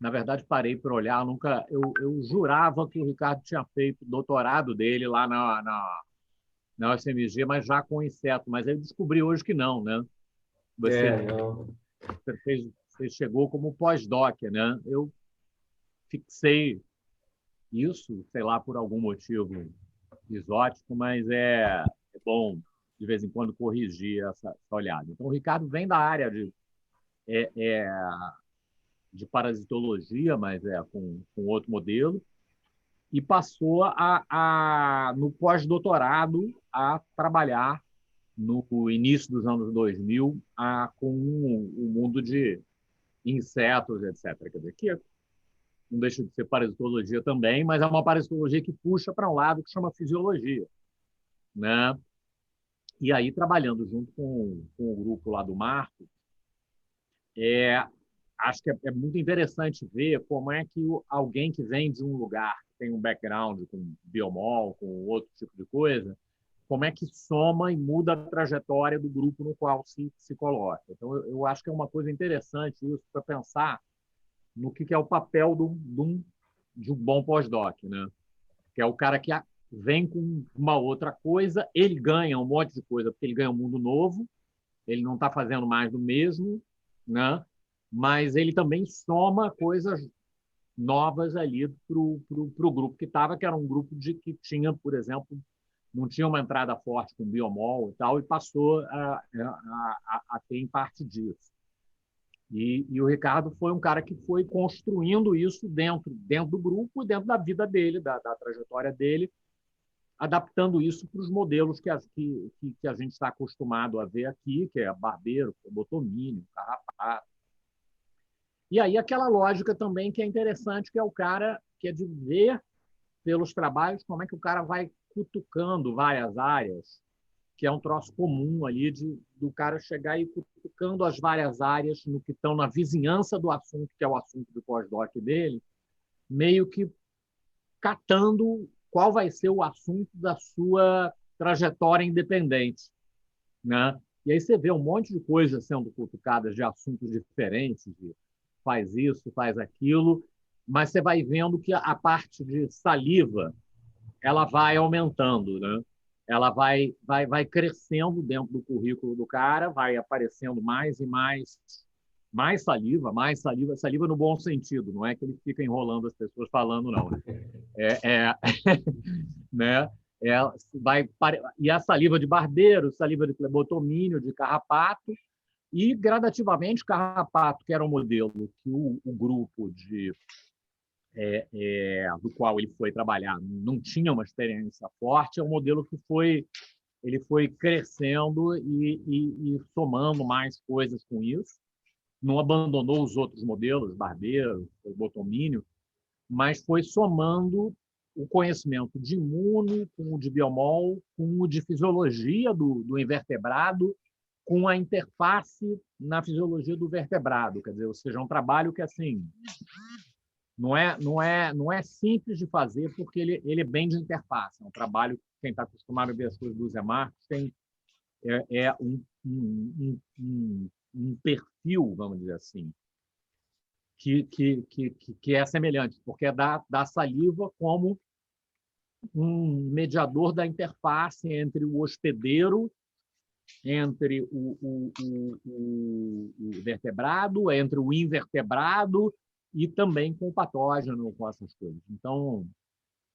Na verdade, parei para olhar, nunca. Eu jurava que o Ricardo tinha feito o doutorado dele lá na UFMG, mas já com inseto. Mas eu descobri hoje que não, né? Você, Não. você chegou como pós-doc, né? Eu fixei isso, sei lá, por algum motivo exótico, mas é bom, de vez em quando, corrigir essa olhada. Então, o Ricardo vem da área é, é, de parasitologia, mas com outro modelo, e passou no pós-doutorado, a trabalhar no início dos anos 2000 com o mundo de insetos, etc. Quer dizer, que não deixa de ser parasitologia também, mas é uma parasitologia que puxa para um lado que chama fisiologia, né? E aí, trabalhando junto com o grupo lá do Marco, é, acho que é muito interessante ver como é que alguém que vem de um lugar, que tem um background com biomol, com outro tipo de coisa, como é que soma e muda a trajetória do grupo no qual se coloca. Então, eu acho que é uma coisa interessante isso para pensar no que é o papel de um bom pós-doc, né? Que é o cara que vem com uma outra coisa, ele ganha um monte de coisa, porque ele ganha um mundo novo, ele não está fazendo mais do mesmo, né? Mas ele também soma coisas novas ali para o grupo que estava, que era um grupo que tinha, por exemplo, não tinha uma entrada forte com biomol e tal, e passou a ter em parte disso. E o Ricardo foi um cara que foi construindo isso dentro do grupo, dentro da vida dele, da trajetória dele, adaptando isso para os modelos que a gente está acostumado a ver aqui, que é barbeiro, botomínio, carrapato. E aí aquela lógica também que é interessante, que é o cara que é de ver pelos trabalhos como é que o cara vai cutucando várias áreas, que é um troço comum ali do cara chegar e cutucando as várias áreas no que estão na vizinhança do assunto, que é o assunto do pós-doc dele, meio que catando qual vai ser o assunto da sua trajetória independente, né? E aí você vê um monte de coisas sendo cutucadas de assuntos diferentes, de faz isso, faz aquilo, mas você vai vendo que a parte de saliva ela vai aumentando, né? Ela vai crescendo dentro do currículo do cara, vai aparecendo mais e mais saliva, saliva no bom sentido, não é que ele fica enrolando as pessoas falando, não. É, né? É, e a saliva de barbeiro, saliva de flebotomínio, de carrapato, e gradativamente carrapato, que era um modelo que o grupo do qual ele foi trabalhar não tinha uma experiência forte, é um modelo que ele foi crescendo e somando mais coisas com isso. Não abandonou os outros modelos, barbeiro, botomínio, mas foi somando o conhecimento de imuno, com o de biomol, com o de fisiologia do invertebrado, com a interface na fisiologia do vertebrado. Quer dizer, ou seja, é um trabalho que assim não é simples de fazer porque ele é bem de interface. É um trabalho que quem está acostumado a ver as coisas do Zé Marcos é um perfil, vamos dizer assim, que é semelhante, porque é da saliva como um mediador da interface entre o hospedeiro, entre o vertebrado, entre o invertebrado e também com o patógeno, com essas coisas. Então,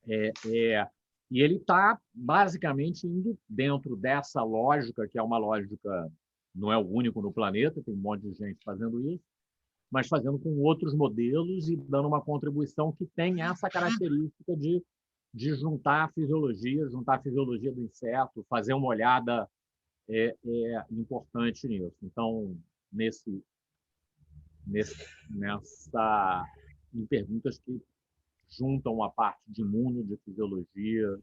é, é, e ele está basicamente indo dentro dessa lógica, que é uma lógica, não é o único no planeta, tem um monte de gente fazendo isso, mas fazendo com outros modelos e dando uma contribuição que tem essa característica de juntar a fisiologia do inseto, fazer uma olhada importante nisso. Então, nesse, nessa, em perguntas que juntam a parte de imuno, de fisiologia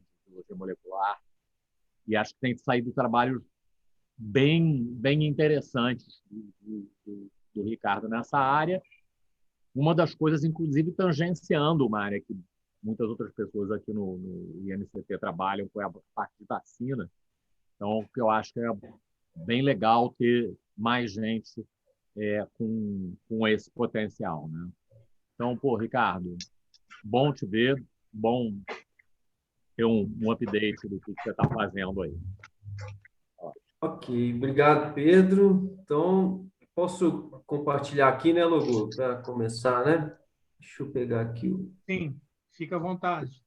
molecular, e acho que tem saído trabalhos bem interessantes do Ricardo nessa área. Uma das coisas, inclusive, tangenciando uma área que muitas outras pessoas aqui no INCT trabalham, com a parte de vacina. Então, o que eu acho que é bem legal ter mais gente com esse potencial, né? Então, pô, Ricardo, bom te ver, bom ter um update do que você está fazendo aí. Ok, obrigado, Pedro. Então, posso compartilhar aqui, né, Logo, para começar, né? Deixa eu pegar aqui. Sim, fica à vontade.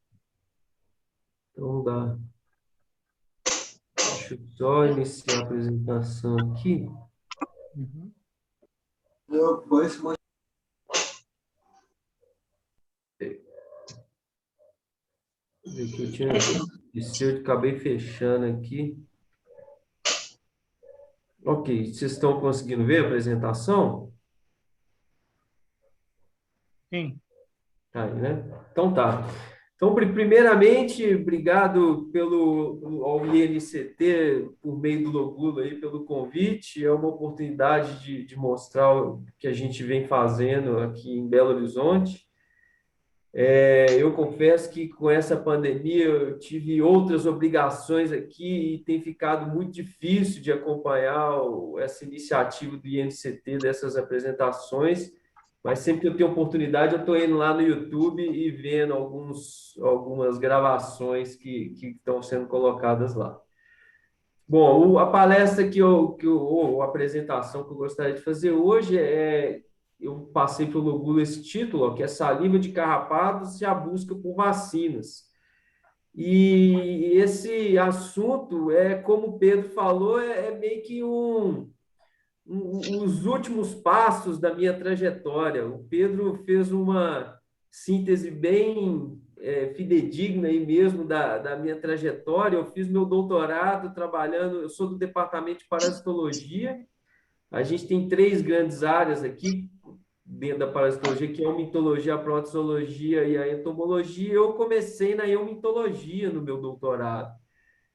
Então, deixa eu só iniciar a apresentação aqui. Uhum. Que eu tinha esquecido, acabei fechando aqui. Ok, vocês estão conseguindo ver a apresentação? Sim. Tá aí, né? Então tá. Então, primeiramente, obrigado ao INCT, por meio do Logulo aí, pelo convite. É uma oportunidade de mostrar o que a gente vem fazendo aqui em Belo Horizonte. Eu confesso que com essa pandemia eu tive outras obrigações aqui e tem ficado muito difícil de acompanhar essa iniciativa do INCT, dessas apresentações, mas sempre que eu tenho oportunidade eu estou indo lá no YouTube e vendo algumas gravações que estão sendo colocadas lá. Bom, a palestra ou a apresentação que eu gostaria de fazer hoje eu passei pelo Google esse título, ó, que é Saliva de Carrapatos e a Busca por Vacinas. E esse assunto, como o Pedro falou, é meio que os últimos passos da minha trajetória. O Pedro fez uma síntese bem fidedigna aí mesmo da minha trajetória. Eu fiz meu doutorado trabalhando, eu sou do departamento de parasitologia. A gente tem três grandes áreas aqui dentro da parasitologia, que é a mitologia, a protozoologia e a entomologia. Eu comecei na eumitologia no meu doutorado.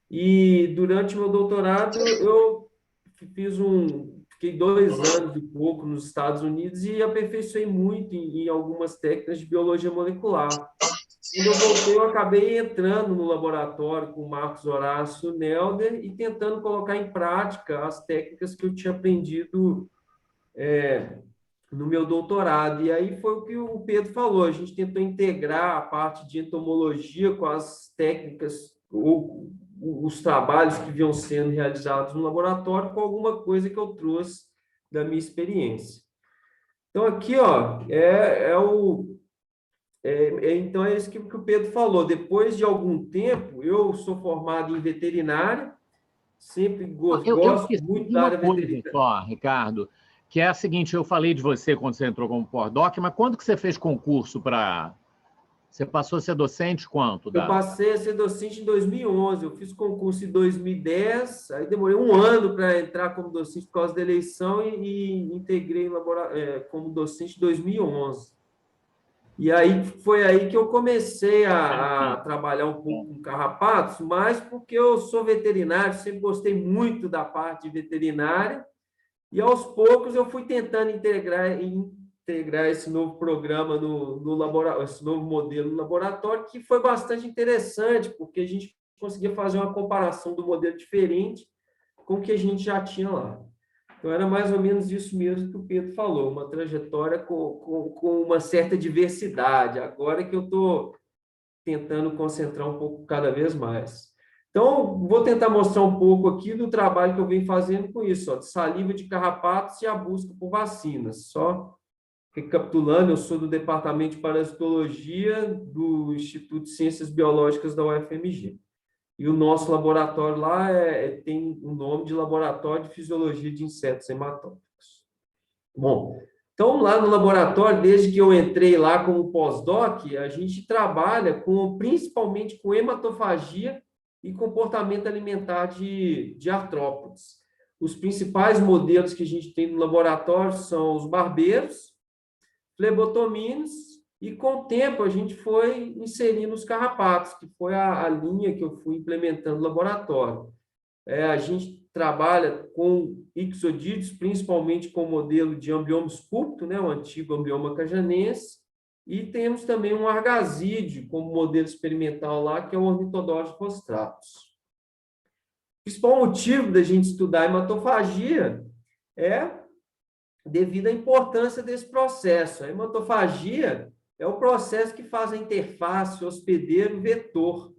E durante o meu doutorado eu fiquei 2 anos e pouco nos Estados Unidos e aperfeiçoei muito em algumas técnicas de biologia molecular. Quando eu voltei, eu acabei entrando no laboratório com o Marcos Horácio Nelder e tentando colocar em prática as técnicas que eu tinha aprendido no meu doutorado. E aí foi o que o Pedro falou, a gente tentou integrar a parte de entomologia com as técnicas ou os trabalhos que vinham sendo realizados no laboratório com alguma coisa que eu trouxe da minha experiência. Então, aqui, ó, então é isso que o Pedro falou. Depois de algum tempo, eu sou formado em veterinária, sempre Eu gosto esqueci muito de da uma área coisa veterinária. só, Ricardo, que é a seguinte, eu falei de você quando você entrou como pós-doc, mas quando que você fez concurso para... Você passou a ser docente quanto? Eu passei a ser docente em 2011, eu fiz concurso em 2010, aí demorei um ano para entrar como docente por causa da eleição e integrei como docente em 2011. E aí foi aí que eu comecei a trabalhar um pouco com carrapatos, mas porque eu sou veterinário, sempre gostei muito da parte de veterinária, e aos poucos eu fui tentando integrar esse novo programa no laboratório, esse novo modelo no laboratório, que foi bastante interessante, porque a gente conseguia fazer uma comparação do modelo diferente com o que a gente já tinha lá. Então, era mais ou menos isso mesmo que o Pedro falou, uma trajetória com uma certa diversidade. Agora que eu estou tentando concentrar um pouco cada vez mais. Então, vou tentar mostrar um pouco aqui do trabalho que eu venho fazendo com isso, ó, de saliva de carrapatos e a busca por vacinas. Só recapitulando, eu sou do Departamento de Parasitologia do Instituto de Ciências Biológicas da UFMG. E o nosso laboratório lá tem o nome de Laboratório de Fisiologia de Insetos Hematóficos. Bom, então lá no laboratório, desde que eu entrei lá como pós-doc, a gente trabalha principalmente com hematofagia e comportamento alimentar de artrópodes. Os principais modelos que a gente tem no laboratório são os barbeiros, flebotominos, e com o tempo a gente foi inserindo os carrapatos, que foi a linha que eu fui implementando no laboratório. A gente trabalha com ixodídeos, principalmente com o modelo de ambioma esculpto, né, o antigo ambioma cajanense, e temos também um argazídeo como modelo experimental lá, que é o Ornithodonte rostratus. O principal motivo da gente estudar a hematofagia é devido à importância desse processo. A hematofagia é o processo que faz a interface hospedeiro-vetor.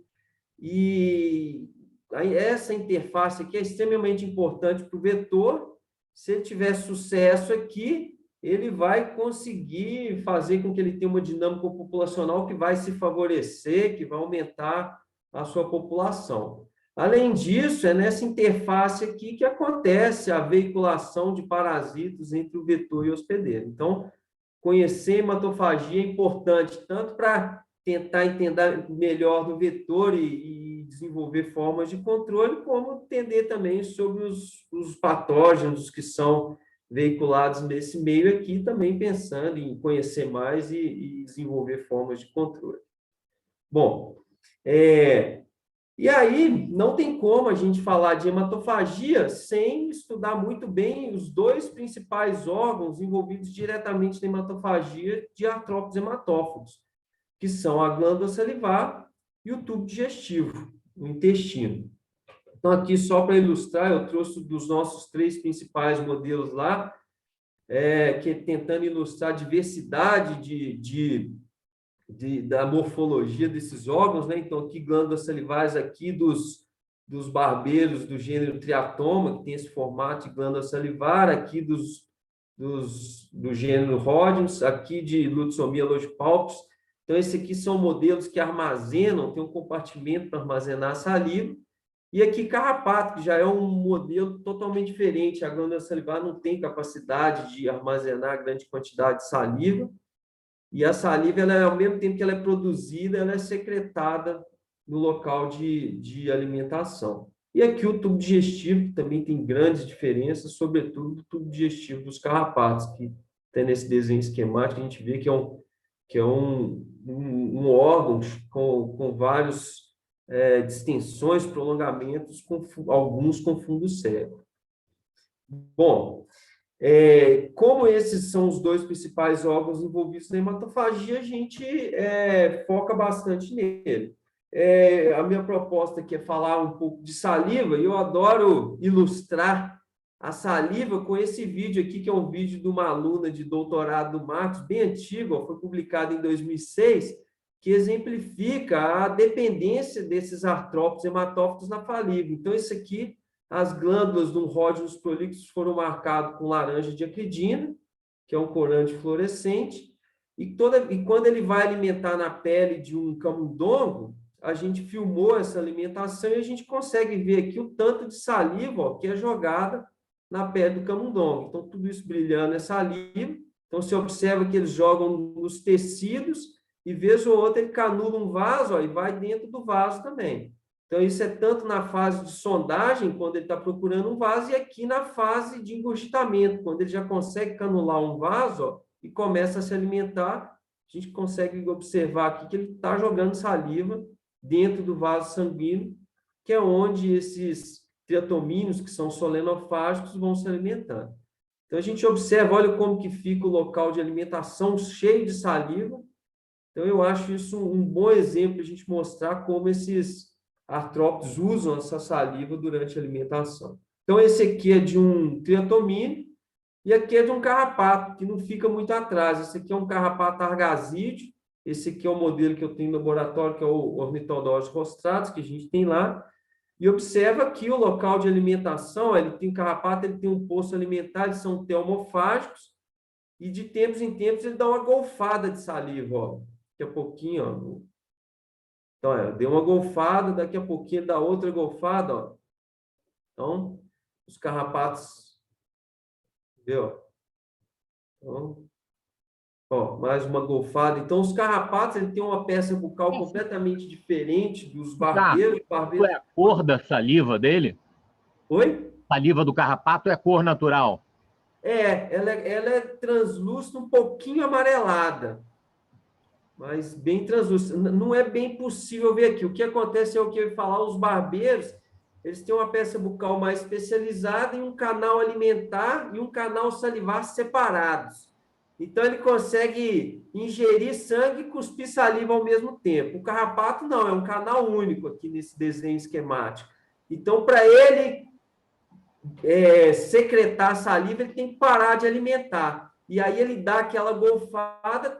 E essa interface aqui é extremamente importante para o vetor. Se ele tiver sucesso aqui, ele vai conseguir fazer com que ele tenha uma dinâmica populacional que vai se favorecer, que vai aumentar a sua população. Além disso, é nessa interface aqui que acontece a veiculação de parasitas entre o vetor e o hospedeiro. Então, conhecer hematofagia é importante, tanto para tentar entender melhor do vetor e desenvolver formas de controle, como entender também sobre os patógenos que são veiculados nesse meio aqui, também pensando em conhecer mais e desenvolver formas de controle. Bom, e aí não tem como a gente falar de hematofagia sem estudar muito bem os dois principais órgãos envolvidos diretamente na hematofagia de artrópodes hematófagos, que são a glândula salivar e o tubo digestivo, o intestino. Então, aqui, só para ilustrar, eu trouxe dos nossos 3 principais modelos lá, que tentando ilustrar a diversidade da morfologia desses órgãos, né? Então, aqui, glândulas salivares aqui dos barbeiros do gênero Triatoma, que tem esse formato de glândula salivar, aqui do gênero Rhodius, aqui de Lutsomia longipalpis. Então, esses aqui são modelos que armazenam, tem um compartimento para armazenar saliva. E aqui, carrapato, que já é um modelo totalmente diferente. A glândula salivar não tem capacidade de armazenar grande quantidade de saliva. E a saliva, ao mesmo tempo que ela é produzida, ela é secretada no local de alimentação. E aqui o tubo digestivo, que também tem grandes diferenças, sobretudo do tubo digestivo dos carrapatos, que tem nesse desenho esquemático, a gente vê que é um órgão com vários distensões, prolongamentos, alguns com fundo cego. Bom, como esses são os 2 principais órgãos envolvidos na hematofagia, a gente foca bastante nele. A minha proposta aqui é falar um pouco de saliva, e eu adoro ilustrar a saliva com esse vídeo aqui, que é um vídeo de uma aluna de doutorado do Marcos, bem antigo, foi publicado em 2006, que exemplifica a dependência desses artrópodes hematófitos na saliva. Então, isso aqui, as glândulas do Rhodius prolixus foram marcadas com laranja de acridina, que é um corante fluorescente, e quando ele vai alimentar na pele de um camundongo, a gente filmou essa alimentação e a gente consegue ver aqui o tanto de saliva que é jogada na pele do camundongo. Então, tudo isso brilhando é saliva. Então, você observa que eles jogam nos tecidos e, vez ou outra, ele canula um vaso e vai dentro do vaso também. Então, isso é tanto na fase de sondagem, quando ele está procurando um vaso, e aqui na fase de engurgitamento, quando ele já consegue canular um vaso e começa a se alimentar, a gente consegue observar aqui que ele está jogando saliva dentro do vaso sanguíneo, que é onde esses triatomíneos, que são solenofágicos, vão se alimentando. Então, a gente observa, olha como que fica o local de alimentação cheio de saliva. Então, eu acho isso um bom exemplo para a gente mostrar como esses artrópodes usam essa saliva durante a alimentação. Então, esse aqui é de um triatomíneo e aqui é de um carrapato, que não fica muito atrás. Esse aqui é um carrapato argasídeo. Esse aqui é o modelo que eu tenho no laboratório, que é o Ornithodontos rostratus, que a gente tem lá. E observa aqui o local de alimentação, ele tem carrapato, ele tem um poço alimentar, eles são telmofágicos, e de tempos em tempos ele dá uma golfada de saliva, ó. Daqui a pouquinho, ó. Então, deu uma golfada, daqui a pouquinho ele dá outra golfada, ó. Então, os carrapatos, viu? Então, ó, mais uma golfada. Então, os carrapatos, ele tem uma peça bucal completamente diferente dos barbeiros. Qual é a cor da saliva dele? Oi? Saliva do carrapato é cor natural. Ela é translúcida, um pouquinho amarelada, mas bem translúcida. Não é bem possível ver aqui. O que acontece é o que eu ia falar, os barbeiros, eles têm uma peça bucal mais especializada e um canal alimentar e um canal salivar separados. Então, ele consegue ingerir sangue e cuspir saliva ao mesmo tempo. O carrapato, não, é um canal único aqui nesse desenho esquemático. Então, para ele secretar saliva, ele tem que parar de alimentar. e aí ele dá aquela golfada,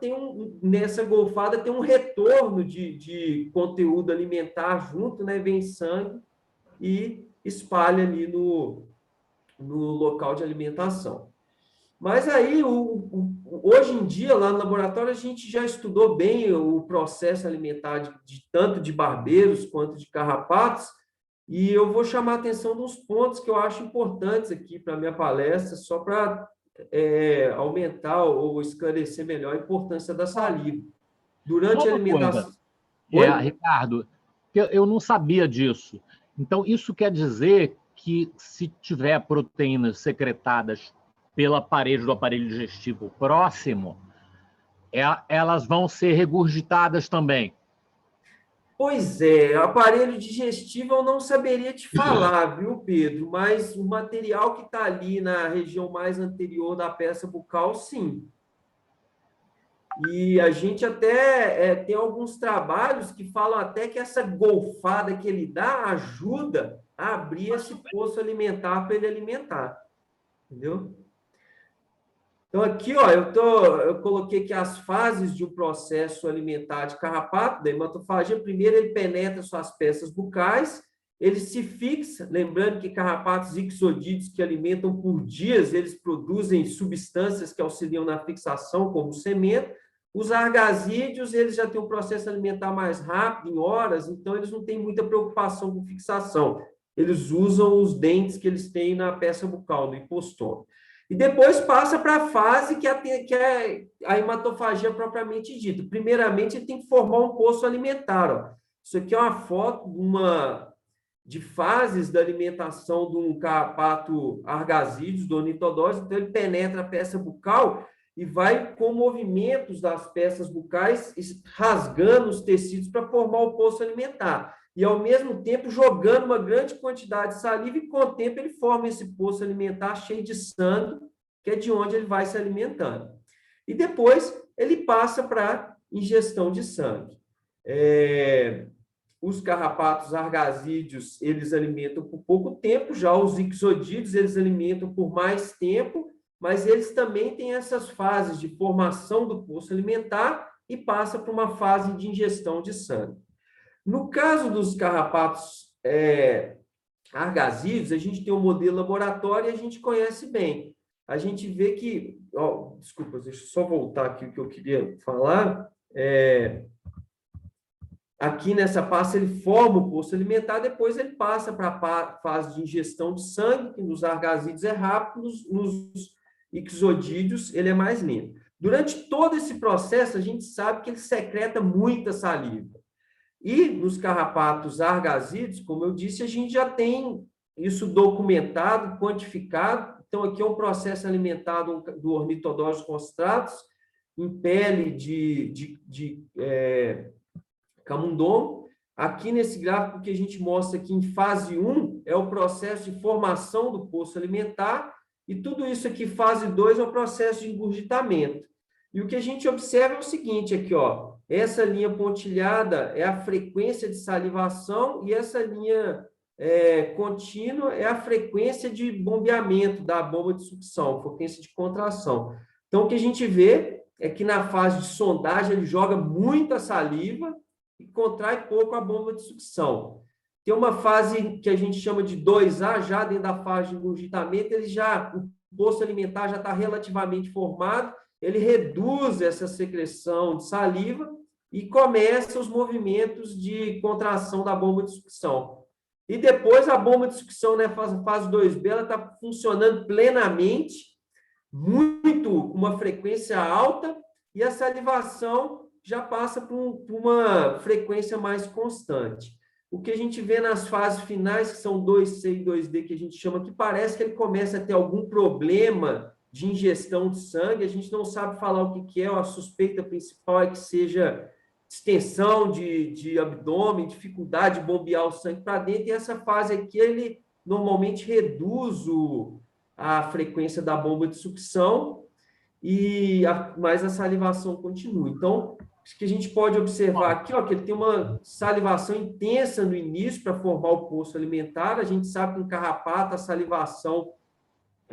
nessa golfada tem um retorno de conteúdo alimentar junto, né? Vem sangue e espalha ali no local de alimentação. Mas aí, hoje em dia, lá no laboratório, a gente já estudou bem o processo alimentar tanto de barbeiros quanto de carrapatos, e eu vou chamar a atenção de uns pontos que eu acho importantes aqui para a minha palestra, só para aumentar ou esclarecer melhor a importância da saliva. Durante Só a uma coisa, alimentação... Oi? Ricardo, que eu não sabia disso. Então, isso quer dizer que se tiver proteínas secretadas pela parede do aparelho digestivo próximo, elas vão ser regurgitadas também. Pois é, aparelho digestivo eu não saberia te falar, viu, Pedro? Mas o material que está ali na região mais anterior da peça bucal, sim. E a gente até tem alguns trabalhos que falam até que essa golfada que ele dá ajuda a abrir esse poço alimentar para ele alimentar. Entendeu? Então, aqui, ó, eu coloquei aqui as fases de um processo alimentar de carrapato, da hematofagia. Primeiro, ele penetra suas peças bucais, ele se fixa, lembrando que carrapatos ixodídeos que alimentam por dias, eles produzem substâncias que auxiliam na fixação, como cimento. Os argasídeos, eles já têm um processo alimentar mais rápido, em horas, então eles não têm muita preocupação com fixação. Eles usam os dentes que eles têm na peça bucal, no hipostômago. E depois passa para a fase que é a hematofagia propriamente dita. Primeiramente, ele tem que formar um poço alimentar. Ó. Isso aqui é uma foto de fases da alimentação de um carrapato argasídeos, do ornitodose. Então, ele penetra a peça bucal e vai com movimentos das peças bucais, rasgando os tecidos para formar o poço alimentar. E, ao mesmo tempo, jogando uma grande quantidade de saliva, e, com o tempo, ele forma esse poço alimentar cheio de sangue, que é de onde ele vai se alimentando. E depois, ele passa para ingestão de sangue. Os carrapatos argasídeos, eles alimentam por pouco tempo, já os ixodídeos, eles alimentam por mais tempo, mas eles também têm essas fases de formação do poço alimentar e passa para uma fase de ingestão de sangue. No caso dos carrapatos argasídeos, a gente tem um modelo laboratório e a gente conhece bem. A gente vê que... desculpa, deixa eu só voltar aqui o que eu queria falar. Aqui nessa pasta ele forma o poço alimentar, depois ele passa para a fase de ingestão de sangue, que nos argasídeos é rápido, nos ixodídeos ele é mais lento. Durante todo esse processo, a gente sabe que ele secreta muita saliva. E nos carrapatos argasídeos, como eu disse, a gente já tem isso documentado, quantificado. Então, aqui é um processo alimentar do ornitodose rostratus, em pele de camundongo. Aqui nesse gráfico que a gente mostra aqui em fase 1 é o processo de formação do poço alimentar, e tudo isso aqui, fase 2, é o processo de engurgitamento. E o que a gente observa é o seguinte aqui, ó, essa linha pontilhada é a frequência de salivação e essa linha contínua é a frequência de bombeamento da bomba de sucção, frequência de contração. Então, o que a gente vê é que na fase de sondagem ele joga muita saliva e contrai pouco a bomba de sucção. Tem uma fase que a gente chama de 2A, já dentro da fase de engurgitamento, o poço alimentar já está relativamente formado, ele reduz essa secreção de saliva e começa os movimentos de contração da bomba de sucção. E depois a bomba de sucção, né, fase 2B, ela está funcionando plenamente, com uma frequência alta, e a salivação já passa por uma frequência mais constante. O que a gente vê nas fases finais, que são 2C e 2D, que a gente chama, que parece que ele começa a ter algum problema de ingestão de sangue, a gente não sabe falar o que é, a suspeita principal é que seja extensão de abdômen, dificuldade de bombear o sangue para dentro, e essa fase aqui, ele normalmente reduz a frequência da bomba de sucção, mas a salivação continua. Então, acho que a gente pode observar aqui, ó, que ele tem uma salivação intensa no início para formar o poço alimentar. A gente sabe que no carrapato a salivação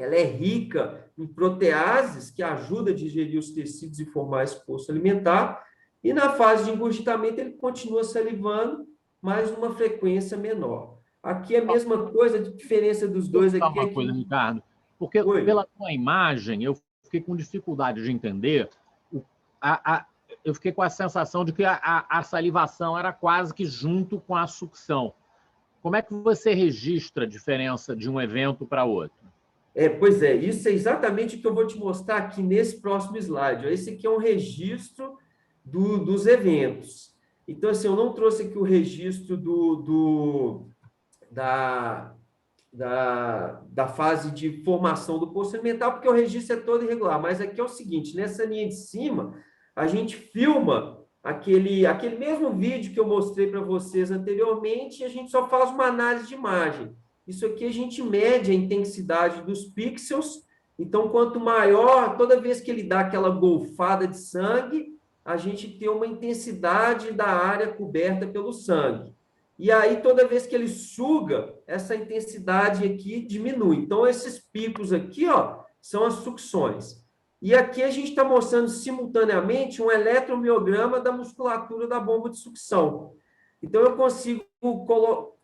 ela é rica em proteases, que ajuda a digerir os tecidos e formar esse poço alimentar, e na fase de engurgitamento ele continua salivando, mas numa frequência menor. Aqui a mesma coisa, a diferença dos dois aqui é uma coisa, que... Ricardo, porque Oi. pela tua imagem eu fiquei com dificuldade de entender, eu fiquei com a sensação de que a salivação era quase que junto com a sucção. Como é que você registra a diferença de um evento para outro? Pois é, isso é exatamente o que eu vou te mostrar aqui nesse próximo slide. Esse aqui é um registro dos eventos. Então, assim, eu não trouxe aqui o registro da fase de formação do poço alimentar, porque o registro é todo irregular. Mas aqui é o seguinte, nessa linha de cima, a gente filma aquele mesmo vídeo que eu mostrei para vocês anteriormente, e a gente só faz uma análise de imagem. Isso aqui a gente mede a intensidade dos pixels, então quanto maior, toda vez que ele dá aquela golfada de sangue, a gente tem uma intensidade da área coberta pelo sangue. E aí, toda vez que ele suga, essa intensidade aqui diminui. Então, esses picos aqui, ó, são as sucções. E aqui a gente está mostrando simultaneamente um eletromiograma da musculatura da bomba de sucção. Então, eu consigo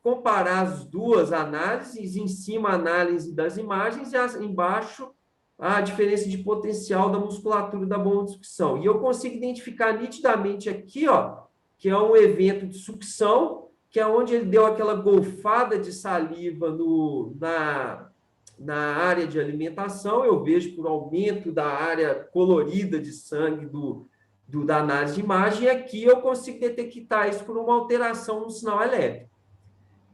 comparar as duas análises, em cima a análise das imagens e embaixo a diferença de potencial da musculatura da bomba de sucção. E eu consigo identificar nitidamente aqui, ó, que é um evento de sucção, que é onde ele deu aquela golfada de saliva na área de alimentação. Eu vejo por aumento da área colorida de sangue da análise de imagem, e aqui eu consigo detectar isso por uma alteração no sinal elétrico.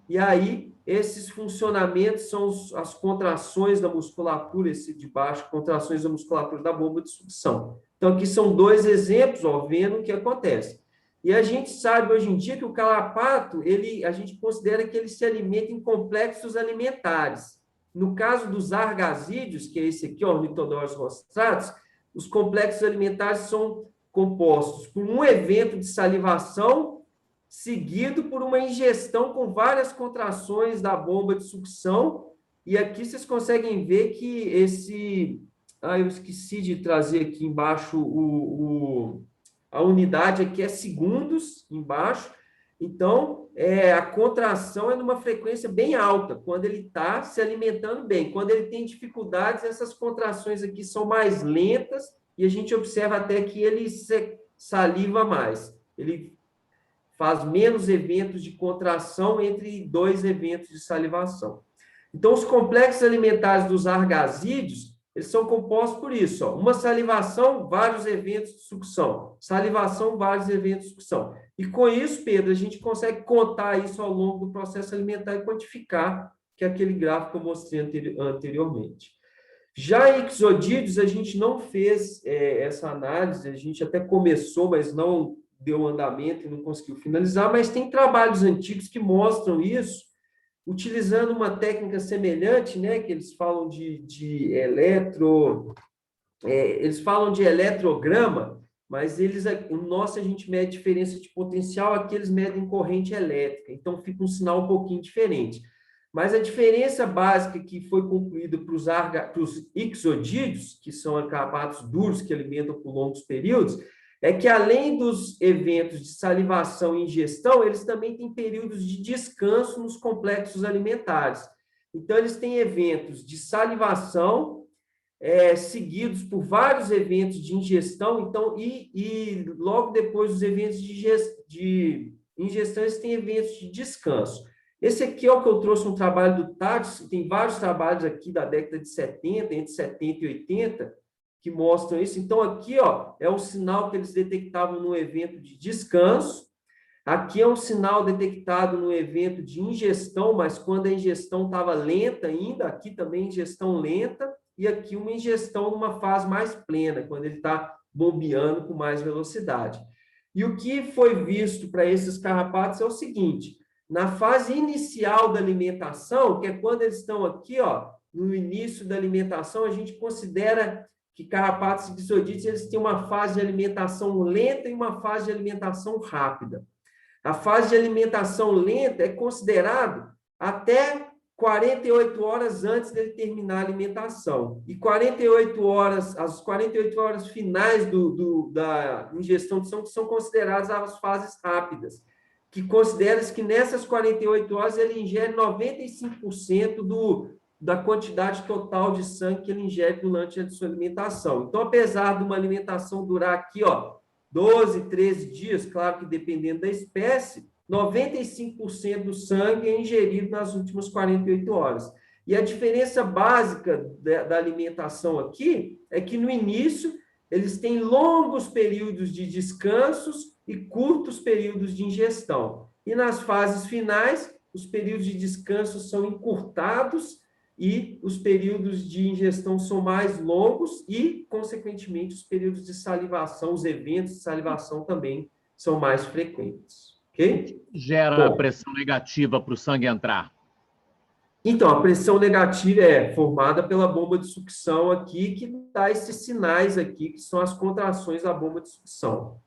E aí, esses funcionamentos são as contrações da musculatura, esse de baixo, contrações da musculatura da bomba de sucção. Então, aqui são dois exemplos, ó, vendo o que acontece. E a gente sabe hoje em dia que o carrapato, a gente considera que ele se alimenta em complexos alimentares. No caso dos argasídeos, que é esse aqui, Ornithodonus rostratus, os complexos alimentares são compostos por um evento de salivação seguido por uma ingestão com várias contrações da bomba de sucção. E aqui vocês conseguem ver que eu esqueci de trazer aqui embaixo a unidade aqui é segundos embaixo. Então, a contração é numa frequência bem alta, quando ele está se alimentando bem. Quando ele tem dificuldades, essas contrações aqui são mais lentas, e a gente observa até que ele saliva mais. Ele faz menos eventos de contração entre dois eventos de salivação. Então, os complexos alimentares dos argasídeos, eles são compostos por isso, ó, uma salivação, vários eventos de sucção. Salivação, vários eventos de sucção. E com isso, Pedro, a gente consegue contar isso ao longo do processo alimentar e quantificar, que é aquele gráfico que eu mostrei anteriormente. Já em ixodídeos, a gente não fez essa análise, a gente até começou, mas não deu andamento e não conseguiu finalizar, mas tem trabalhos antigos que mostram isso, utilizando uma técnica semelhante, né, que eles falam eles falam de eletrograma, mas o nosso a gente mede diferença de potencial, aqui eles medem corrente elétrica, então fica um sinal um pouquinho diferente. Mas a diferença básica que foi concluída para os ixodídeos, que são carrapatos duros que alimentam por longos períodos, é que, além dos eventos de salivação e ingestão, eles também têm períodos de descanso nos complexos alimentares. Então, eles têm eventos de salivação, seguidos por vários eventos de ingestão, então, e logo depois dos eventos de ingestão, eles têm eventos de descanso. Esse aqui é o que eu trouxe, um trabalho do Tades, tem vários trabalhos aqui da década de 70, entre 70 e 80, que mostram isso. Então, aqui, ó, é o sinal que eles detectavam no evento de descanso. Aqui é um sinal detectado no evento de ingestão, mas quando a ingestão estava lenta ainda, aqui também ingestão lenta, e aqui uma ingestão numa fase mais plena, quando ele está bombeando com mais velocidade. E o que foi visto para esses carrapatos é o seguinte: na fase inicial da alimentação, que é quando eles estão aqui, ó, no início da alimentação, a gente considera que carrapatos e ixodídeos, eles têm uma fase de alimentação lenta e uma fase de alimentação rápida. A fase de alimentação lenta é considerado até 48 horas antes dele terminar a alimentação. E 48 horas, as 48 horas finais da ingestão de sangue são consideradas as fases rápidas, que considera-se que nessas 48 horas ele ingere 95% da quantidade total de sangue que ele ingere durante a sua alimentação. Então, apesar de uma alimentação durar aqui, 12, 13 dias, claro que dependendo da espécie, 95% do sangue é ingerido nas últimas 48 horas. E a diferença básica da alimentação aqui é que, no início, eles têm longos períodos de descansos e curtos períodos de ingestão. E nas fases finais, os períodos de descanso são encurtados e os períodos de ingestão são mais longos e, consequentemente, os períodos de salivação, os eventos de salivação também são mais frequentes. Ok? Gera pressão negativa para o sangue entrar. Então, a pressão negativa é formada pela bomba de sucção aqui, que dá esses sinais aqui, que são as contrações da bomba de sucção.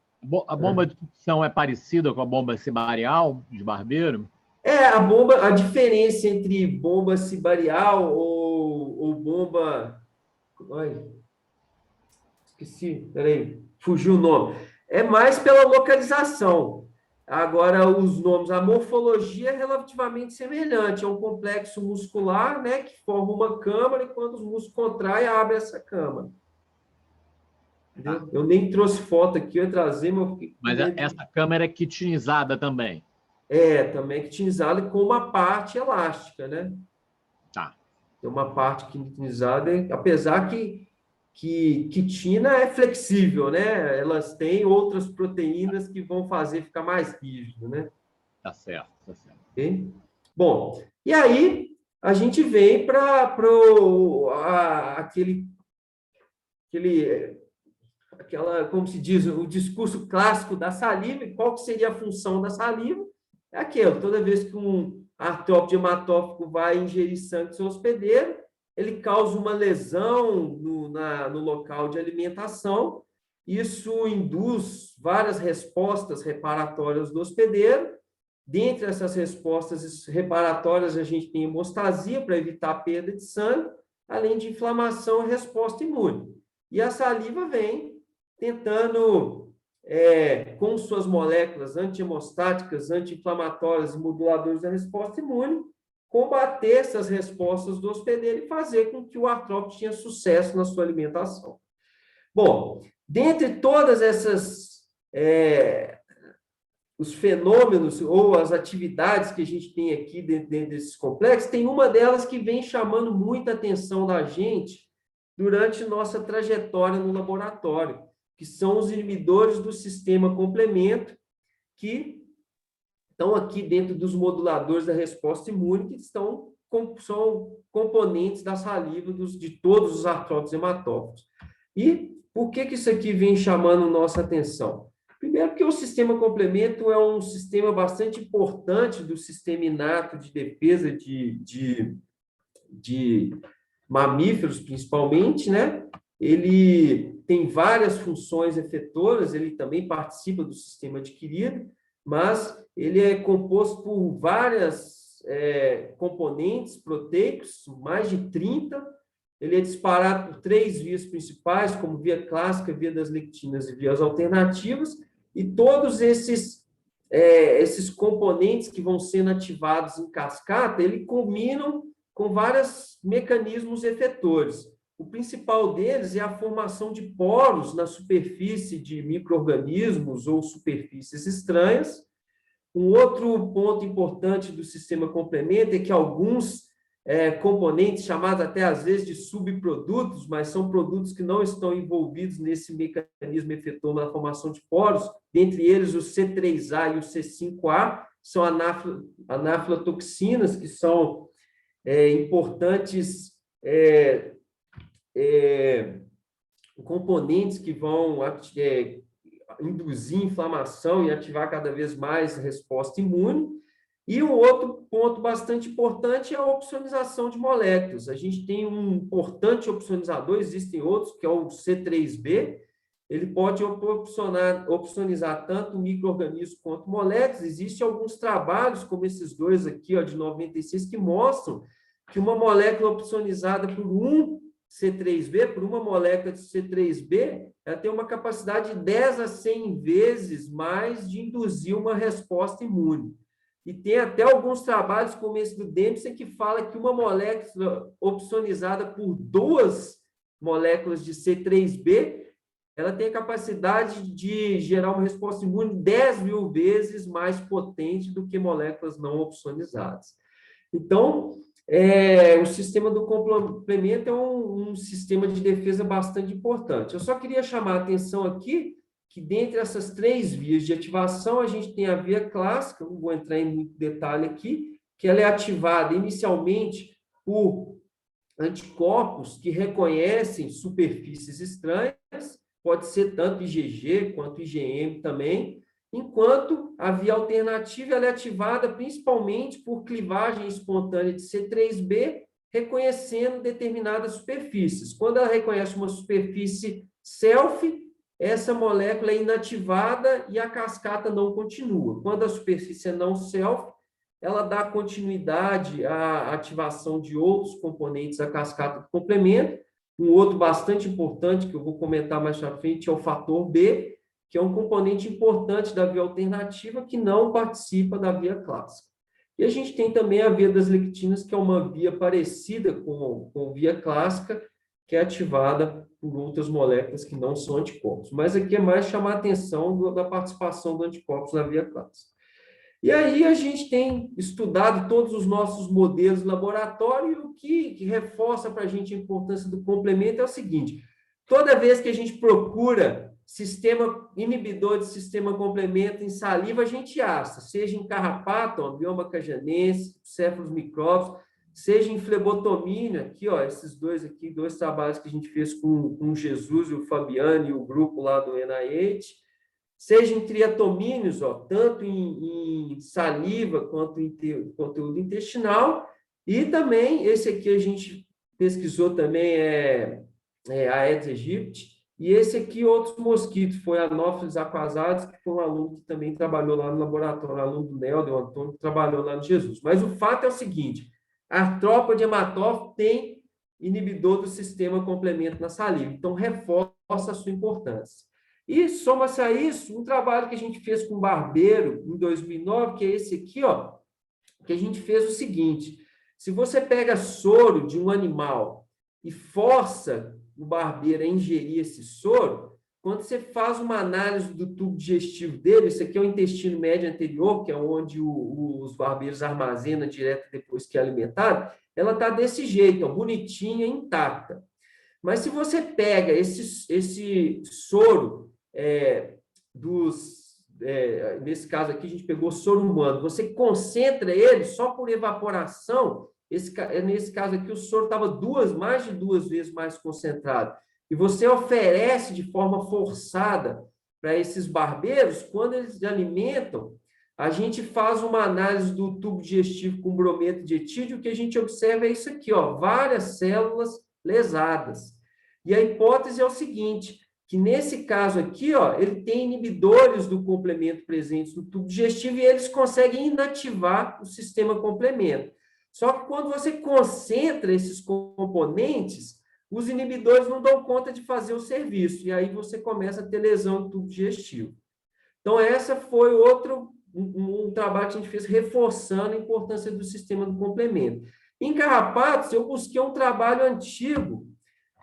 A bomba de sucção é parecida com a bomba cibarial de barbeiro? A diferença entre bomba cibarial ou bomba... Ai, esqueci, peraí, fugiu o nome. É mais pela localização. Agora, os nomes, a morfologia é relativamente semelhante. É um complexo muscular, né, que forma uma câmara e quando os músculos contraem, abre essa câmara. Entendeu? Eu nem trouxe foto aqui, eu ia trazer, mas essa câmara é quitinizada também? Também é quitinizada com uma parte elástica, né? Tá. Tem uma parte quitinizada, apesar que quitina é flexível, né? Elas têm outras proteínas que vão fazer ficar mais rígido, né? Tá certo, tá certo. Okay? Bom, e aí a gente vem para como se diz, o discurso clássico da saliva. E qual que seria a função da saliva? É aquilo, toda vez que um artrópode hematófago vai ingerir sangue do seu hospedeiro, ele causa uma lesão no local de alimentação. Isso induz várias respostas reparatórias do hospedeiro. Dentre essas respostas reparatórias, a gente tem hemostasia, para evitar a perda de sangue, além de inflamação e resposta imune. E a saliva vem tentando, com suas moléculas anti-hemostáticas, anti-inflamatórias e moduladores da resposta imune, combater essas respostas do hospedeiro e fazer com que o artrópode tenha sucesso na sua alimentação. Bom, dentre todas essas, os fenômenos ou as atividades que a gente tem aqui dentro desses complexos, tem uma delas que vem chamando muita atenção da gente durante nossa trajetória no laboratório, que são os inibidores do sistema complemento, que estão aqui dentro dos moduladores da resposta imune, que são componentes da saliva de todos os artrópodes hematófagos. E por que isso aqui vem chamando nossa atenção? Primeiro, porque o sistema complemento é um sistema bastante importante do sistema inato de defesa de mamíferos, principalmente, né? Ele tem várias funções efetoras, ele também participa do sistema adquirido, mas ele é composto por várias componentes proteicos, mais de 30. Ele é disparado por 3 vias principais, como via clássica, via das lectinas e vias alternativas, e todos esses componentes que vão sendo ativados em cascata, ele combinam com vários mecanismos efetores. O principal deles é a formação de poros na superfície de micro-organismos ou superfícies estranhas. Um outro ponto importante do sistema complemento é que alguns componentes, chamados até às vezes de subprodutos, mas são produtos que não estão envolvidos nesse mecanismo efetor na formação de poros, dentre eles o C3A e o C5A, são anaflatoxinas, que são importantes componentes que vão induzir inflamação e ativar cada vez mais a resposta imune. E um outro ponto bastante importante é a opsonização de moléculas. A gente tem um importante opsonizador, existem outros, que é o C3b. Ele pode opsonizar tanto micro-organismos quanto moléculas. Existem alguns trabalhos, como esses dois aqui, de 96, que mostram que uma molécula opsonizada por um C3b, por uma molécula de C3b, ela tem uma capacidade de 10 a 100 vezes mais de induzir uma resposta imune. E tem até alguns trabalhos, como esse do Dempsey, que fala que uma molécula opsonizada por duas moléculas de C3b, ela tem a capacidade de gerar uma resposta imune 10.000 vezes mais potente do que moléculas não opsonizadas. Então, o sistema do complemento é um sistema de defesa bastante importante. Eu só queria chamar a atenção aqui que, dentre essas 3 vias de ativação, a gente tem a via clássica, não vou entrar em muito detalhe aqui, que ela é ativada inicialmente por anticorpos que reconhecem superfícies estranhas, pode ser tanto IgG quanto IgM também, enquanto a via alternativa ela é ativada principalmente por clivagem espontânea de C3b, reconhecendo determinadas superfícies. Quando ela reconhece uma superfície self, essa molécula é inativada e a cascata não continua. Quando a superfície é não self, ela dá continuidade à ativação de outros componentes da cascata do complemento. Um outro bastante importante, que eu vou comentar mais para frente, é o fator B, que é um componente importante da via alternativa que não participa da via clássica. E a gente tem também a via das lectinas, que é uma via parecida com a via clássica, que é ativada por outras moléculas que não são anticorpos. Mas aqui é mais chamar a atenção da participação do anticorpos na via clássica. E aí a gente tem estudado todos os nossos modelos de laboratório, e o que reforça para a gente a importância do complemento é o seguinte: toda vez que a gente procura sistema inibidor de sistema complemento em saliva, a gente acha, seja em carrapato, bioma cajanense, céfalos micróbios, seja em flebotomínio, aqui, ó, esses dois trabalhos que a gente fez com o Jesus e o Fabiano e o grupo lá do NIH, seja em triatomínios, ó, tanto em saliva quanto em conteúdo intestinal, e também, esse aqui a gente pesquisou também, a Aedes aegypti, e esse aqui, outros mosquitos, foi a Anopheles aquasatus, que foi um aluno que também trabalhou lá no laboratório, um aluno do Nelder, o Antônio, que trabalhou lá no Jesus. Mas o fato é o seguinte: a artrópode hematófilo tem inibidor do sistema complemento na saliva, então reforça a sua importância. E soma-se a isso um trabalho que a gente fez com o Barbeiro em 2009, que é esse aqui, ó, que a gente fez o seguinte: se você pega soro de um animal e força o barbeiro a ingerir esse soro, quando você faz uma análise do tubo digestivo dele, isso aqui é o intestino médio anterior, que é onde os barbeiros armazenam direto depois que é alimentado, ela está desse jeito, ó, bonitinha, intacta. Mas se você pega esse soro, nesse caso aqui a gente pegou soro humano, você concentra ele só por evaporação, nesse caso aqui o soro estava mais de 2 vezes mais concentrado, e você oferece de forma forçada para esses barbeiros, quando eles alimentam, a gente faz uma análise do tubo digestivo com brometo de etídeo, o que a gente observa é isso aqui, ó, várias células lesadas. E a hipótese é o seguinte: que nesse caso aqui, ó, ele tem inibidores do complemento presentes no tubo digestivo e eles conseguem inativar o sistema complemento. Só que quando você concentra esses componentes, os inibidores não dão conta de fazer o serviço, e aí você começa a ter lesão do tubo digestivo. Então, essa foi um trabalho que a gente fez reforçando a importância do sistema do complemento. Em carrapatos, eu busquei um trabalho antigo,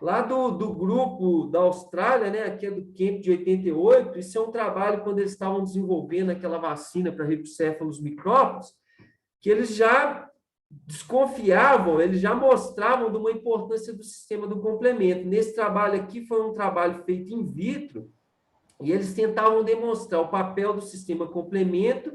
lá do grupo da Austrália, né, aqui é do Kemp de 88, isso é um trabalho quando eles estavam desenvolvendo aquela vacina para ribocéfalos micróbios, que eles já desconfiavam, eles já mostravam de uma importância do sistema do complemento. Nesse trabalho aqui foi um trabalho feito in vitro, e eles tentavam demonstrar o papel do sistema complemento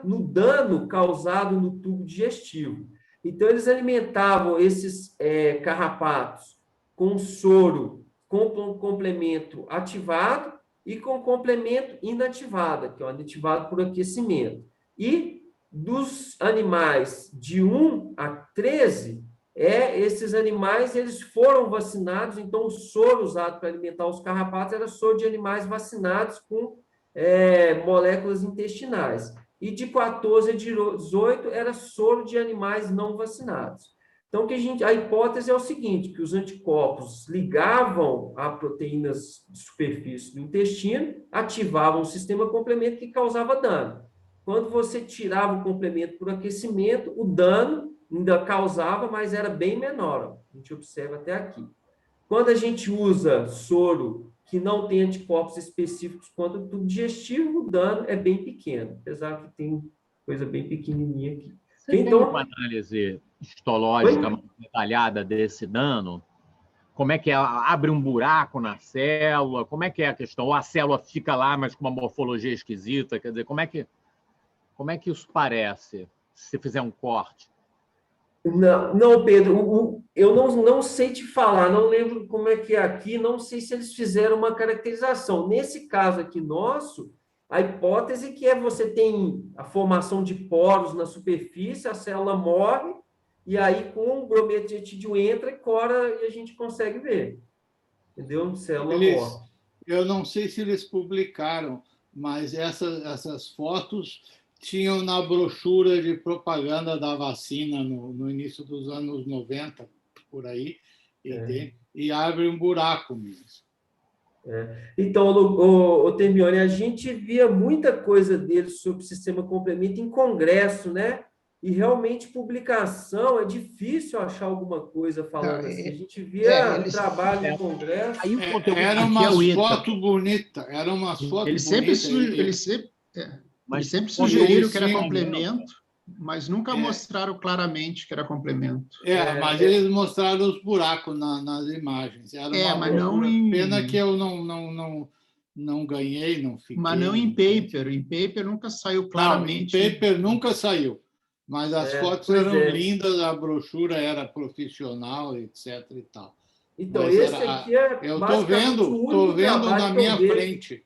no dano causado no tubo digestivo. Então, eles alimentavam esses carrapatos com soro, com complemento ativado e com complemento inativado, que é o inativado por aquecimento. E dos animais de 1 a 13, esses animais eles foram vacinados, então o soro usado para alimentar os carrapatos era soro de animais vacinados com moléculas intestinais. E de 14 a 18 era soro de animais não vacinados. Então, a hipótese é o seguinte, que os anticorpos ligavam a proteínas de superfície do intestino, ativavam o sistema complemento que causava dano. Quando você tirava o complemento por aquecimento, o dano ainda causava, mas era bem menor. A gente observa até aqui. Quando a gente usa soro que não tem anticorpos específicos contra o tubo digestivo, o dano é bem pequeno, apesar que tem coisa bem pequenininha aqui. Você então, tem uma análise histológica mais detalhada desse dano? Como é que é? Abre um buraco na célula? Como é que é a questão? Ou a célula fica lá, mas com uma morfologia esquisita? Quer dizer, como é que isso parece, se fizer um corte? Não, Pedro, eu não sei te falar, não lembro como é que é aqui, não sei se eles fizeram uma caracterização. Nesse caso aqui nosso, a hipótese que é você tem a formação de poros na superfície, a célula morre, e aí com o brometo de etídio entra e cora e a gente consegue ver. Entendeu? Célula morre. Eu não sei se eles publicaram, mas essas fotos tinham na brochura de propaganda da vacina no início dos anos 90, por aí, e abre um buraco mesmo. Então, o Termione, a gente via muita coisa deles sobre o sistema complemento em congresso, né? E realmente publicação, é difícil achar alguma coisa falando assim. A gente via trabalho em congresso. Aí o conteúdo Era umas fotos bonitas, Eles sempre sugeriram que era complemento, mas nunca mostraram claramente que era complemento. Mas eles mostraram os buracos nas imagens. Mas não em... Pena que eu não ganhei, não fiquei. Mas não em paper. Em paper nunca saiu claramente. Não, em paper nunca saiu. Mas as fotos eram lindas, a brochura era profissional, etc. E tal. Então, mas esse aqui é eu estou vendo na minha frente.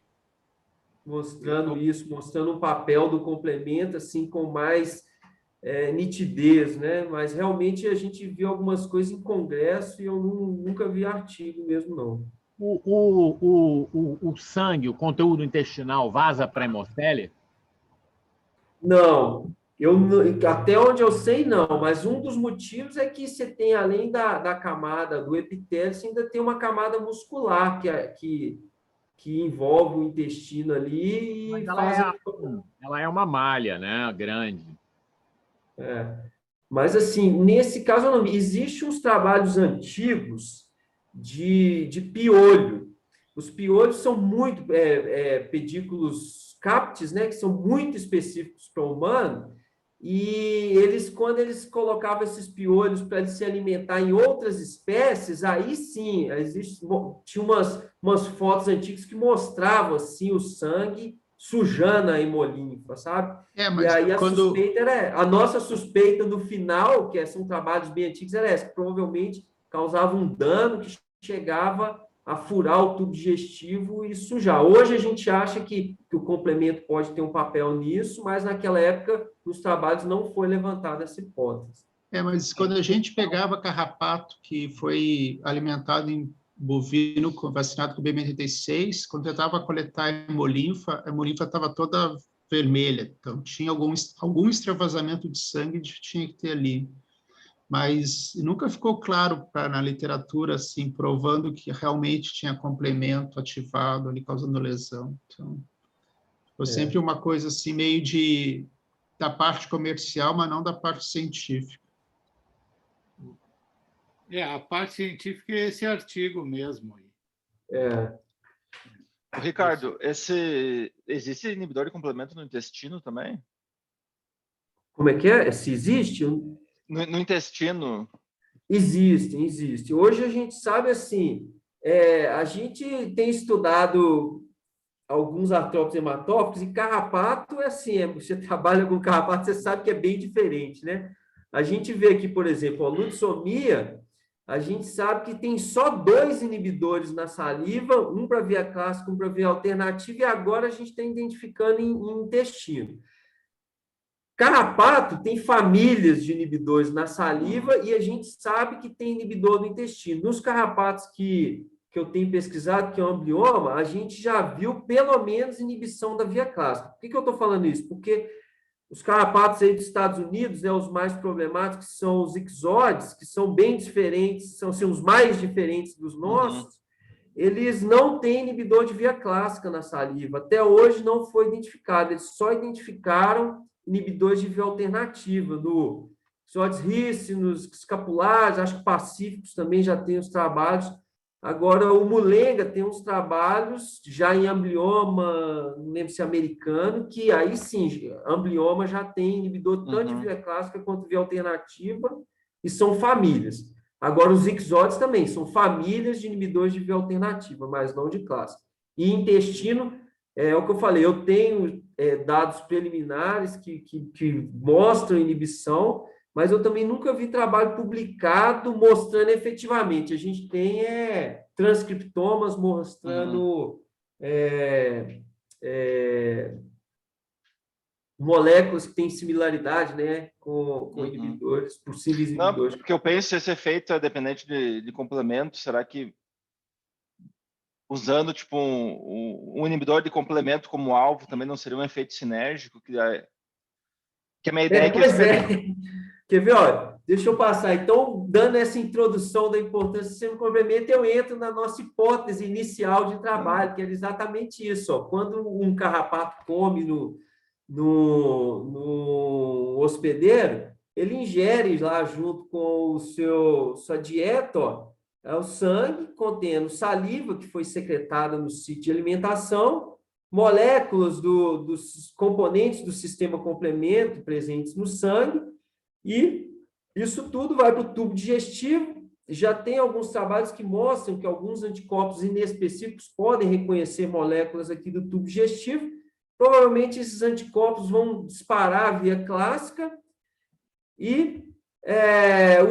Mostrando isso, mostrando o papel do complemento, assim, com mais nitidez, né? Mas realmente a gente viu algumas coisas em congresso e eu nunca vi artigo mesmo, não. O sangue, o conteúdo intestinal, vaza para a hemocele? Não. Até onde eu sei, não, mas um dos motivos é que você tem, além da camada do epitélio, você ainda tem uma camada muscular que envolve o intestino ali e ela é uma malha, né? Grande. Mas, assim, nesse caso, não. Existem uns trabalhos antigos de piolho. Os piolhos são muito pedículos captis, né? Que são muito específicos para o humano. E quando eles colocavam esses piolhos para eles se alimentar em outras espécies, aí sim, tinha umas fotos antigas que mostravam assim, o sangue sujando a hemolinfa, sabe? Mas e aí a nossa suspeita no final, são trabalhos bem antigos, era essa, que provavelmente causava um dano que chegava a furar o tubo digestivo e sujar. Hoje a gente acha que o complemento pode ter um papel nisso, mas naquela época, nos trabalhos, não foi levantada essa hipótese. Mas quando a gente pegava carrapato que foi alimentado em bovino vacinado com BM86, quando tentava coletar a hemolinfa estava toda vermelha, então tinha algum extravasamento de sangue tinha que ter ali. Mas nunca ficou claro na literatura, assim, provando que realmente tinha complemento ativado ali, causando lesão. Então, foi sempre uma coisa assim, meio da parte comercial, mas não da parte científica. A parte científica é esse artigo mesmo. Ricardo, existe inibidor de complemento no intestino também? Como é que é? Se existe? No intestino? Existe. Hoje a gente sabe assim, a gente tem estudado alguns artrópodes hematóficos e carrapato é assim, você trabalha com carrapato, você sabe que é bem diferente, né? A gente vê aqui, por exemplo, a lutsomia, a gente sabe que tem só 2 inibidores na saliva, um para via clássica, um para via alternativa, e agora a gente está identificando em intestino. Carrapato tem famílias de inibidores na saliva e a gente sabe que tem inibidor no intestino. Nos carrapatos que eu tenho pesquisado, que é o amblioma, a gente já viu pelo menos inibição da via clássica. Por que eu estou falando isso? Porque Os carrapatos aí dos Estados Unidos, né, os mais problemáticos são os ixodes, que são bem diferentes, são assim, os mais diferentes dos nossos. Eles não têm inibidor de via clássica na saliva. Até hoje não foi identificado. Eles só identificaram inibidores de via alternativa, no ixodes rícinos, escapulares, acho que pacíficos também já tem os trabalhos. Agora, o Mulenga tem uns trabalhos já em amblioma, não lembro se é americano, que aí sim, amblioma já tem inibidor tanto de via clássica quanto via alternativa, e são famílias. Agora, os ixodes também são famílias de inibidores de via alternativa, mas não de clássica. E intestino, é o que eu falei, eu tenho dados preliminares que mostram inibição, mas eu também nunca vi trabalho publicado mostrando efetivamente. A gente tem transcriptomas mostrando moléculas que têm similaridade, né, com inibidores, possíveis inibidores. Não, porque eu penso esse efeito é dependente de complemento. Será que usando tipo um inibidor de complemento como alvo também não seria um efeito sinérgico? Que a minha ideia é que... Pois é. Quer ver? Olha, deixa eu passar. Então, dando essa introdução da importância do sistema de complemento, eu entro na nossa hipótese inicial de trabalho, que era exatamente isso. Ó. Quando um carrapato come no hospedeiro, ele ingere lá junto com sua dieta, ó, o sangue contendo saliva que foi secretada no sítio de alimentação, moléculas dos componentes do sistema complemento presentes no sangue, e isso tudo vai para o tubo digestivo. Já tem alguns trabalhos que mostram que alguns anticorpos inespecíficos podem reconhecer moléculas aqui do tubo digestivo. Provavelmente esses anticorpos vão disparar a via clássica e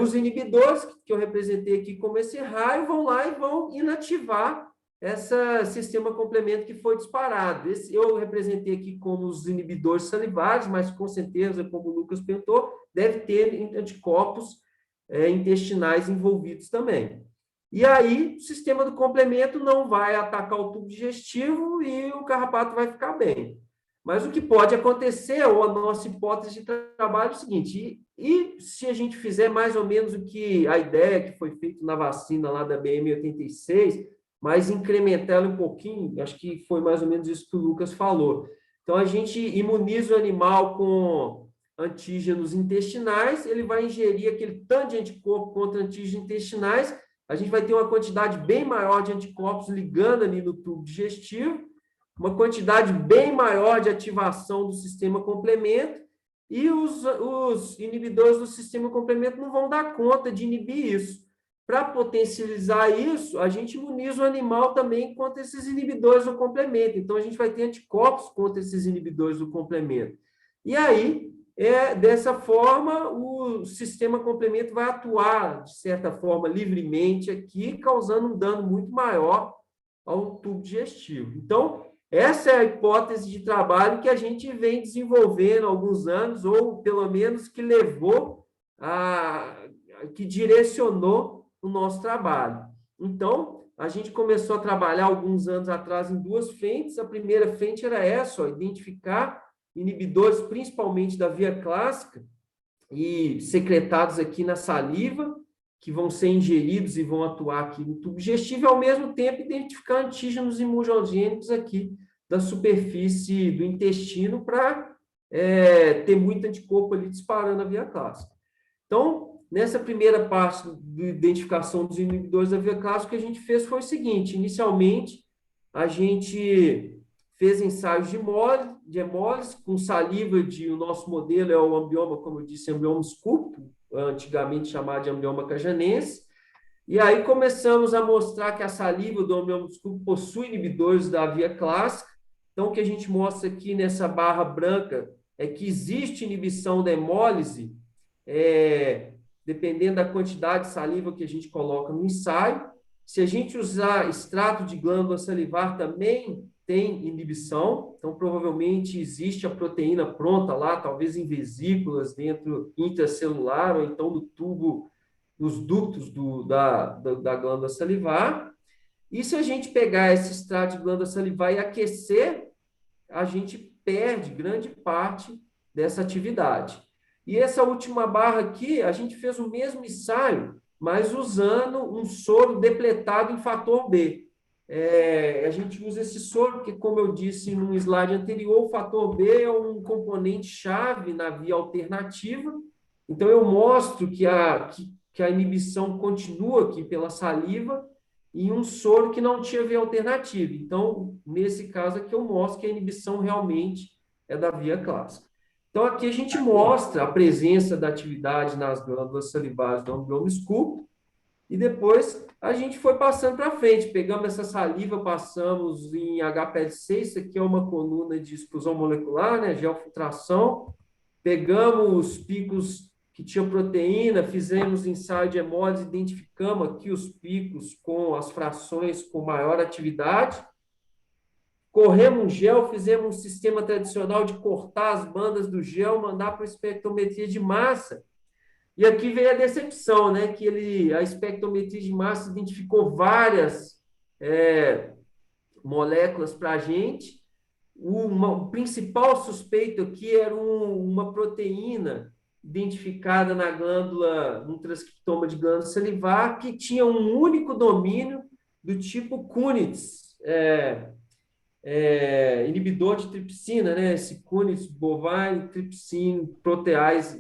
os inibidores, que eu representei aqui como esse raio, vão lá e vão inativar esse sistema complemento que foi disparado. Eu representei aqui como os inibidores salivares, mas com certeza, como o Lucas perguntou, deve ter anticorpos intestinais envolvidos também. E aí, o sistema do complemento não vai atacar o tubo digestivo e o carrapato vai ficar bem. Mas o que pode acontecer, ou a nossa hipótese de trabalho é o seguinte, e se a gente fizer mais ou menos o que a ideia que foi feita na vacina lá da BM86, mas incrementar ela um pouquinho, acho que foi mais ou menos isso que o Lucas falou. Então, a gente imuniza o animal com antígenos intestinais, ele vai ingerir aquele tanto de anticorpo contra antígenos intestinais, a gente vai ter uma quantidade bem maior de anticorpos ligando ali no tubo digestivo, uma quantidade bem maior de ativação do sistema complemento, e os inibidores do sistema complemento não vão dar conta de inibir isso. Para potencializar isso, a gente imuniza o animal também contra esses inibidores do complemento. Então, a gente vai ter anticorpos contra esses inibidores do complemento. E aí, dessa forma, o sistema complemento vai atuar, de certa forma, livremente aqui, causando um dano muito maior ao tubo digestivo. Então, essa é a hipótese de trabalho que a gente vem desenvolvendo há alguns anos, ou pelo menos que levou que direcionou o nosso trabalho. Então, a gente começou a trabalhar alguns anos atrás em duas frentes. A primeira frente era essa, identificar inibidores, principalmente da via clássica, e secretados aqui na saliva, que vão ser ingeridos e vão atuar aqui no tubo digestivo, e, ao mesmo tempo, identificar antígenos imunogênicos aqui da superfície do intestino para ter muito anticorpo ali disparando a via clássica. Então, nessa primeira parte de identificação dos inibidores da via clássica, o que a gente fez foi o seguinte: inicialmente, a gente fez ensaios de hemólise com saliva o nosso modelo é o amblioma, como eu disse, amblioma scúpulo, antigamente chamado de amblioma cajanense, e aí começamos a mostrar que a saliva do amblioma scúpulo possui inibidores da via clássica. Então, o que a gente mostra aqui nessa barra branca é que existe inibição da hemólise, dependendo da quantidade de saliva que a gente coloca no ensaio. Se a gente usar extrato de glândula salivar, também tem inibição. Então, provavelmente, existe a proteína pronta lá, talvez em vesículas dentro intracelular, ou então no tubo, nos ductos da glândula salivar. E se a gente pegar esse extrato de glândula salivar e aquecer, a gente perde grande parte dessa atividade. E essa última barra aqui, a gente fez o mesmo ensaio, mas usando um soro depletado em fator B. A gente usa esse soro porque, como eu disse no slide anterior, o fator B é um componente-chave na via alternativa. Então, eu mostro que a inibição continua aqui pela saliva em um soro que não tinha via alternativa. Então, nesse caso aqui, eu mostro que a inibição realmente é da via clássica. Então, aqui a gente mostra a presença da atividade nas glândulas salivares do amblioma escúpido, e depois a gente foi passando para frente. Pegamos essa saliva, passamos em HPL6, isso aqui é uma coluna de exclusão molecular, né, geofiltração. Pegamos os picos que tinham proteína, fizemos ensaio de hemólise, identificamos aqui os picos com as frações com maior atividade. Corremos um gel, fizemos um sistema tradicional de cortar as bandas do gel, mandar para a espectrometria de massa. E aqui veio a decepção, né? Que a espectrometria de massa identificou várias moléculas para a gente. O principal suspeito aqui era uma proteína identificada na glândula, num transcriptoma de glândula salivar, que tinha um único domínio do tipo Kunitz, inibidor de tripsina, né? Esse Kunitz bovine trypsin protease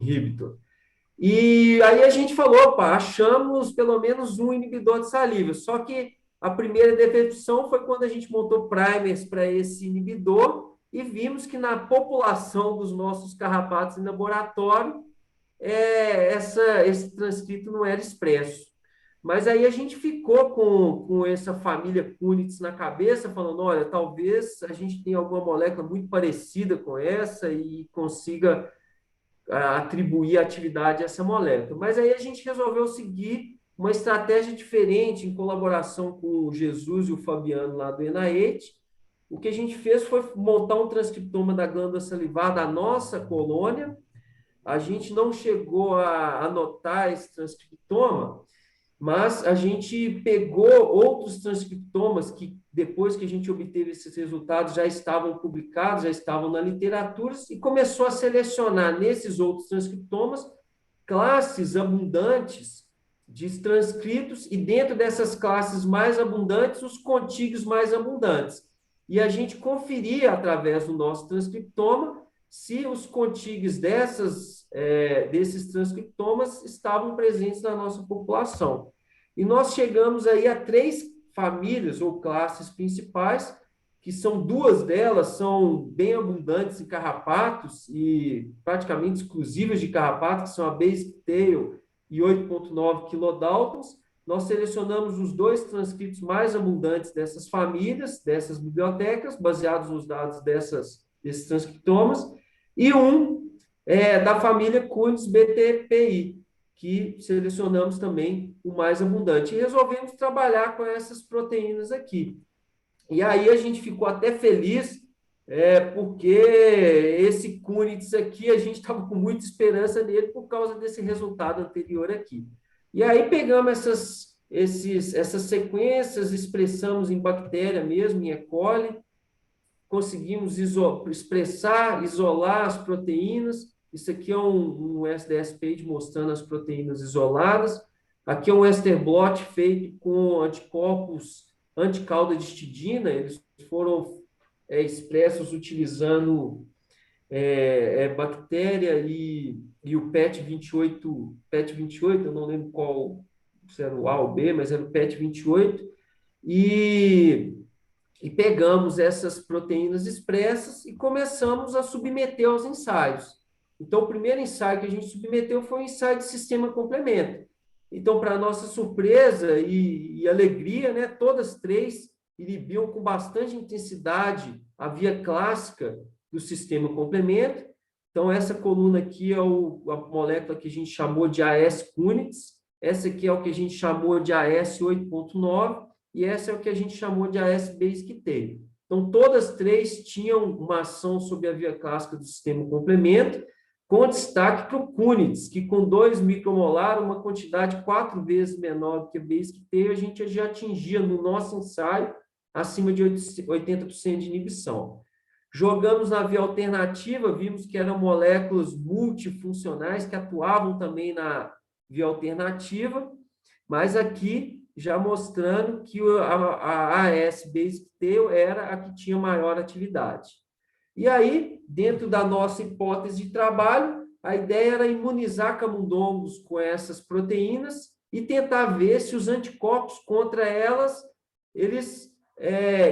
inhibitor. E aí a gente falou, opa, achamos pelo menos um inibidor de saliva, só que a primeira decepção foi quando a gente montou primers para esse inibidor e vimos que na população dos nossos carrapatos em laboratório, esse transcrito não era expresso. Mas aí a gente ficou com essa família Kunitz na cabeça, falando, olha, talvez a gente tenha alguma molécula muito parecida com essa e consiga atribuir atividade a essa molécula. Mas aí a gente resolveu seguir uma estratégia diferente em colaboração com o Jesus e o Fabiano lá do NIH. O que a gente fez foi montar um transcriptoma da glândula salivar da nossa colônia. A gente não chegou a anotar esse transcriptoma, mas a gente pegou outros transcriptomas que, depois que a gente obteve esses resultados, já estavam publicados, já estavam na literatura, e começou a selecionar nesses outros transcriptomas classes abundantes de transcritos, e dentro dessas classes mais abundantes, os contíguos mais abundantes. E a gente conferia, através do nosso transcriptoma, se os contíguos desses transcriptomas estavam presentes na nossa população. E nós chegamos aí a 3 famílias ou classes principais, que são 2 delas são bem abundantes em carrapatos e praticamente exclusivas de carrapatos, que são a basic tail e 8,9 kilodaltons. Nós selecionamos os 2 transcritos mais abundantes dessas famílias, dessas bibliotecas, baseados nos dados desses transcriptomas, e um da família Kunitz BTPI, que selecionamos também o mais abundante. E resolvemos trabalhar com essas proteínas aqui. E aí a gente ficou até feliz, porque esse Kunitz aqui, a gente estava com muita esperança nele por causa desse resultado anterior aqui. E aí pegamos essas sequências, expressamos em bactéria mesmo, em E. coli, conseguimos isolar as proteínas. Isso aqui é um SDS page mostrando as proteínas isoladas. Aqui é um Western blot feito com anticorpos anticauda de histidina. Eles foram expressos utilizando bactéria e o PET28, eu não lembro qual, se era o A ou B, mas era o PET28, e pegamos essas proteínas expressas e começamos a submeter aos ensaios. Então, o primeiro ensaio que a gente submeteu foi um ensaio de sistema complemento. Então, para nossa surpresa e alegria, né, todas 3 inibiam com bastante intensidade a via clássica do sistema complemento. Então, essa coluna aqui é a molécula que a gente chamou de AS Kunitz, essa aqui é o que a gente chamou de AS 8,9, e essa é o que a gente chamou de AS Basic Tail. Então, todas 3 tinham uma ação sobre a via clássica do sistema complemento, com destaque para o Kunitz, que com 2 micromolar, uma quantidade 4 vezes menor do que a Basic Tail, a gente já atingia no nosso ensaio acima de 80% de inibição. Jogamos na via alternativa, vimos que eram moléculas multifuncionais que atuavam também na via alternativa, mas aqui já mostrando que a AS Basic Tail era a que tinha maior atividade. E aí, dentro da nossa hipótese de trabalho, a ideia era imunizar camundongos com essas proteínas e tentar ver se os anticorpos contra elas, eles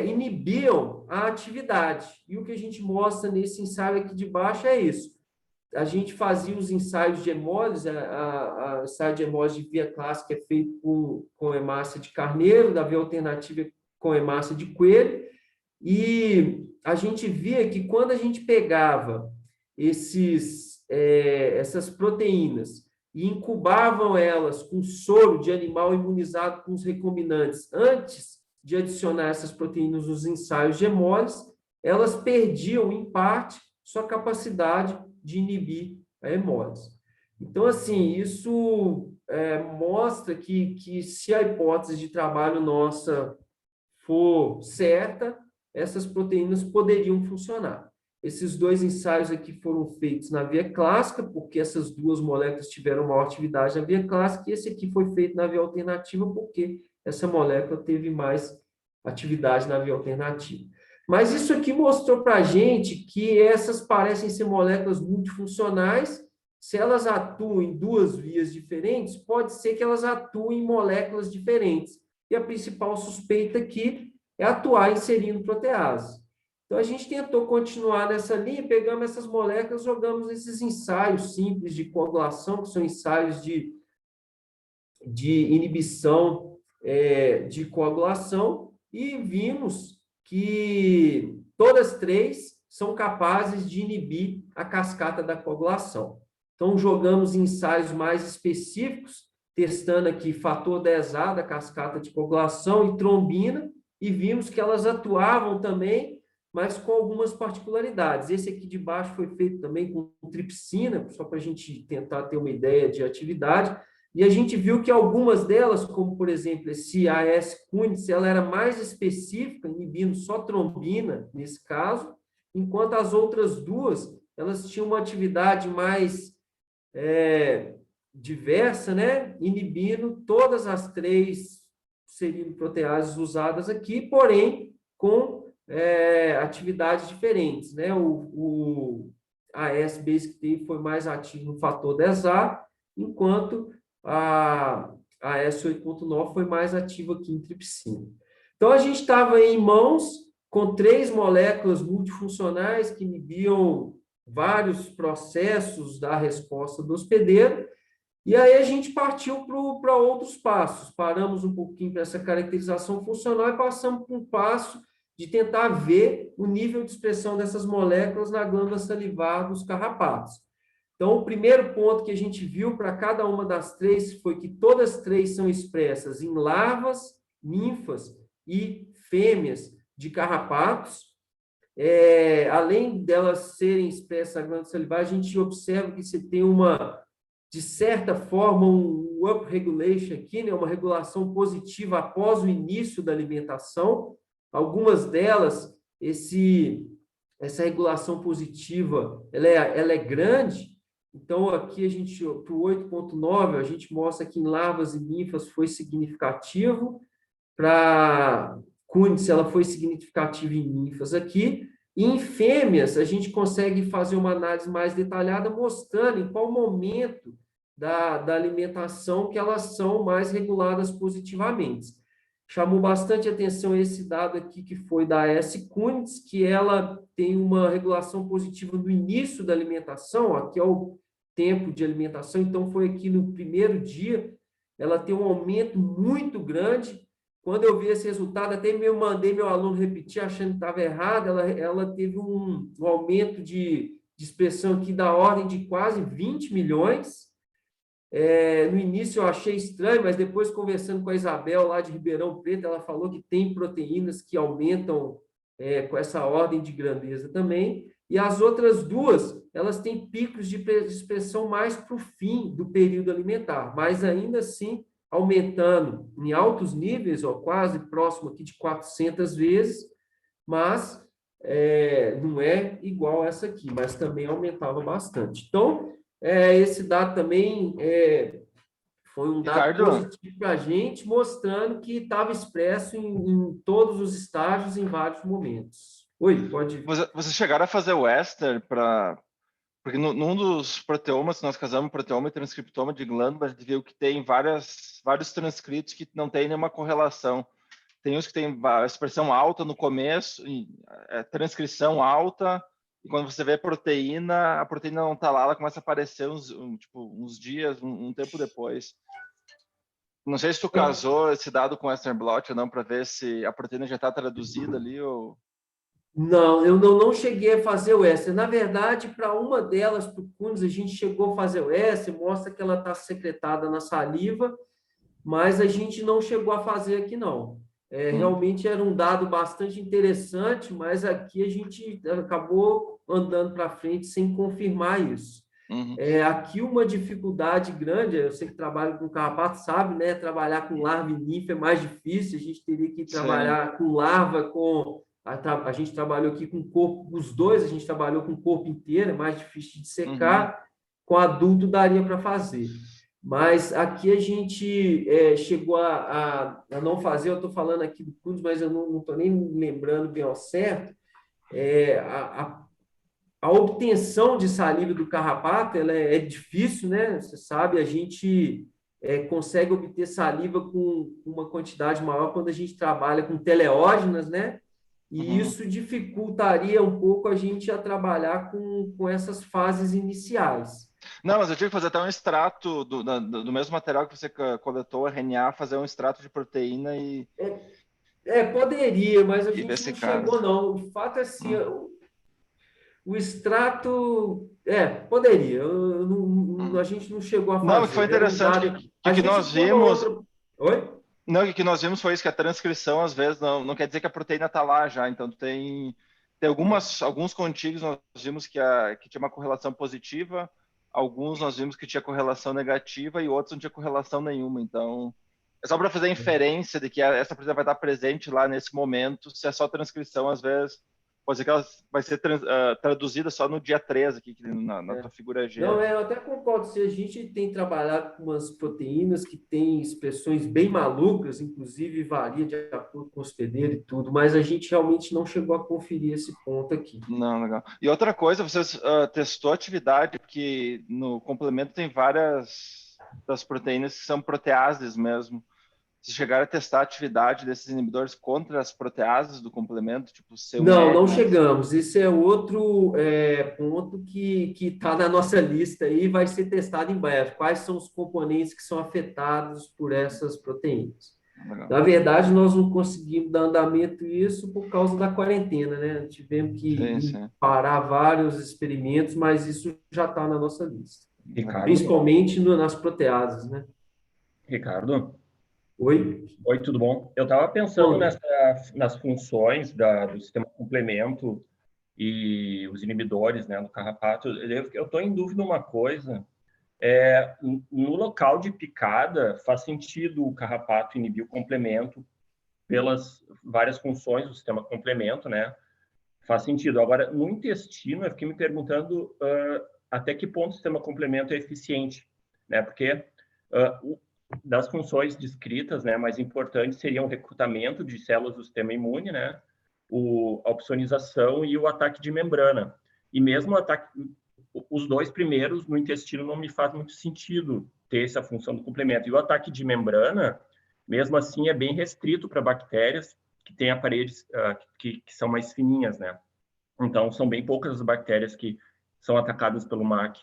inibiam a atividade. E o que a gente mostra nesse ensaio aqui de baixo é isso. A gente fazia os ensaios de hemólise, o ensaio de hemólise de via clássica é feito com hemácia de carneiro, da via alternativa com hemácia de coelho, e a gente via que quando a gente pegava essas proteínas e incubavam elas com soro de animal imunizado com os recombinantes antes de adicionar essas proteínas nos ensaios de hemólise, elas perdiam, em parte, sua capacidade de inibir a hemólise. Então, assim, isso mostra que se a hipótese de trabalho nossa for certa, essas proteínas poderiam funcionar. Esses dois ensaios aqui foram feitos na via clássica, porque essas duas moléculas tiveram maior atividade na via clássica, e esse aqui foi feito na via alternativa, porque essa molécula teve mais atividade na via alternativa. Mas isso aqui mostrou para a gente que essas parecem ser moléculas multifuncionais. Se elas atuam em duas vias diferentes, pode ser que elas atuem em moléculas diferentes. E a principal suspeita aqui é atuar inserindo protease. Então, a gente tentou continuar nessa linha, pegamos essas moléculas, jogamos esses ensaios simples de coagulação, que são ensaios de inibição de coagulação, e vimos que todas três são capazes de inibir a cascata da coagulação. Então, jogamos ensaios mais específicos, testando aqui fator 10A da cascata de coagulação e trombina, e vimos que elas atuavam também, mas com algumas particularidades. Esse aqui de baixo foi feito também com tripsina, só para a gente tentar ter uma ideia de atividade, e a gente viu que algumas delas, como, por exemplo, esse AS Kunitz, ela era mais específica, inibindo só trombina, nesse caso, enquanto as outras duas, elas tinham uma atividade mais diversa, né? Inibindo todas as três serinoproteases usadas aqui, porém, com atividades diferentes, né? O AS Basic Tail foi mais ativo no fator 10A, enquanto a S8.9 foi mais ativa aqui em tripsina. Então, a gente estava em mãos com 3 moléculas multifuncionais que inibiam vários processos da resposta do hospedeiro, e aí a gente partiu para outros passos. Paramos um pouquinho para essa caracterização funcional e passamos para um passo de tentar ver o nível de expressão dessas moléculas na glândula salivar dos carrapatos. Então, o primeiro ponto que a gente viu para cada uma das três foi que todas as três são expressas em larvas, ninfas e fêmeas de carrapatos. Além delas serem expressas na glândula salivar, a gente observa que você tem de certa forma, um upregulation aqui, né? Uma regulação positiva após o início da alimentação. Algumas delas, essa regulação positiva, ela é grande. Então, aqui, para o 8.9, a gente mostra que em larvas e ninfas foi significativo. Para Kunitz, ela foi significativa em ninfas aqui. E em fêmeas, a gente consegue fazer uma análise mais detalhada, mostrando em qual momento da alimentação que elas são mais reguladas positivamente. Chamou bastante atenção esse dado aqui, que foi da S. Kunitz, que ela tem uma regulação positiva no início da alimentação, aqui é o tempo de alimentação, então foi aqui no primeiro dia, ela tem um aumento muito grande. Quando eu vi esse resultado, até mandei meu aluno repetir, achando que estava errado, ela teve um aumento de expressão aqui da ordem de quase 20 milhões. No início eu achei estranho, mas depois, conversando com a Isabel, lá de Ribeirão Preto, ela falou que tem proteínas que aumentam com essa ordem de grandeza também. E as outras duas, elas têm picos de expressão mais para o fim do período alimentar, mas ainda assim aumentando em altos níveis, quase próximo aqui de 400 vezes, mas não é igual essa aqui, mas também aumentava bastante. Então, esse dado também foi um dado Ricardo, positivo para a gente, mostrando que estava expresso em todos os estágios, em vários momentos. Oi, pode... vocês chegaram a fazer o Western para... Porque num dos proteomas, nós casamos proteoma e transcriptoma de glândula, a gente viu que tem vários transcritos que não tem nenhuma correlação. Tem uns que tem a expressão alta no começo, transcrição alta, e quando você vê a proteína não está lá, ela começa a aparecer uns dias, um tempo depois. Não sei se tu casou esse dado com Western blot ou não, para ver se a proteína já está traduzida ali ou... Não, eu não cheguei a fazer o Western. Na verdade, para uma delas, para o Kuhns, a gente chegou a fazer o Western, mostra que ela está secretada na saliva, mas a gente não chegou a fazer aqui, não. Realmente era um dado bastante interessante, mas aqui a gente acabou andando para frente sem confirmar isso. Aqui uma dificuldade grande, eu sei que trabalho com carrapato, sabe, né? Trabalhar com larva e ninfa é mais difícil, a gente teria que trabalhar com larva, com... A gente trabalhou aqui com o corpo, os dois, a gente trabalhou com o corpo inteiro, é mais difícil de secar, com adulto daria para fazer. Mas aqui a gente chegou a não fazer, eu estou falando aqui do Kuhns, mas eu não estou nem lembrando bem ao certo, a obtenção de saliva do carrapato ela é difícil, né? Você sabe, a gente consegue obter saliva com uma quantidade maior quando a gente trabalha com teleógenas, né? E isso dificultaria um pouco a gente a trabalhar com essas fases iniciais. Não, mas eu tive que fazer até um extrato do mesmo material que você coletou, RNA, fazer um extrato de proteína e... Poderia, mas a gente não chegou, caso. Não. O fato é assim, o extrato... poderia. A gente não chegou a fazer. Não, foi interessante que nós vimos... Oi? Não, que nós vimos foi isso, que a transcrição, às vezes, não quer dizer que a proteína está lá já. Então, tem alguns contíguos nós vimos que tinha uma correlação positiva, alguns nós vimos que tinha correlação negativa e outros não tinha correlação nenhuma. Então, é só para fazer a inferência de que essa proteína vai estar presente lá nesse momento. Se é só transcrição, às vezes, pode ser que ela vai ser traduzida só no dia 13, aqui na tua figura G. Não, eu até concordo. Se a gente tem trabalhado com umas proteínas que têm expressões bem malucas, inclusive varia de acordo com o hospedeiro e tudo, mas a gente realmente não chegou a conferir esse ponto aqui. Não, legal. E outra coisa, você testou atividade, porque no complemento tem várias das proteínas que são proteases mesmo. Vocês chegaram a testar a atividade desses inibidores contra as proteases do complemento, tipo C1R? Não chegamos. Esse é outro ponto que está na nossa lista e vai ser testado em breve. Quais são os componentes que são afetados por essas proteínas? Legal. Na verdade, nós não conseguimos dar andamento isso por causa da quarentena, né? Tivemos que parar vários experimentos, mas isso já está na nossa lista. Ricardo? Principalmente nas proteases, né? Ricardo? Oi, tudo bom? Eu estava pensando nas funções do sistema complemento e os inibidores, né, do carrapato. Eu estou em dúvida uma coisa. No local de picada, faz sentido o carrapato inibir o complemento pelas várias funções do sistema complemento, né? Faz sentido. Agora, no intestino, eu fiquei me perguntando até que ponto o sistema complemento é eficiente, né? Porque das funções descritas, né, mais importantes seriam o recrutamento de células do sistema imune, né, a opsonização e o ataque de membrana. E mesmo os dois primeiros no intestino não me faz muito sentido ter essa função do complemento. E o ataque de membrana, mesmo assim, é bem restrito para bactérias que têm paredes que são mais fininhas, né. Então, são bem poucas as bactérias que são atacadas pelo MAC.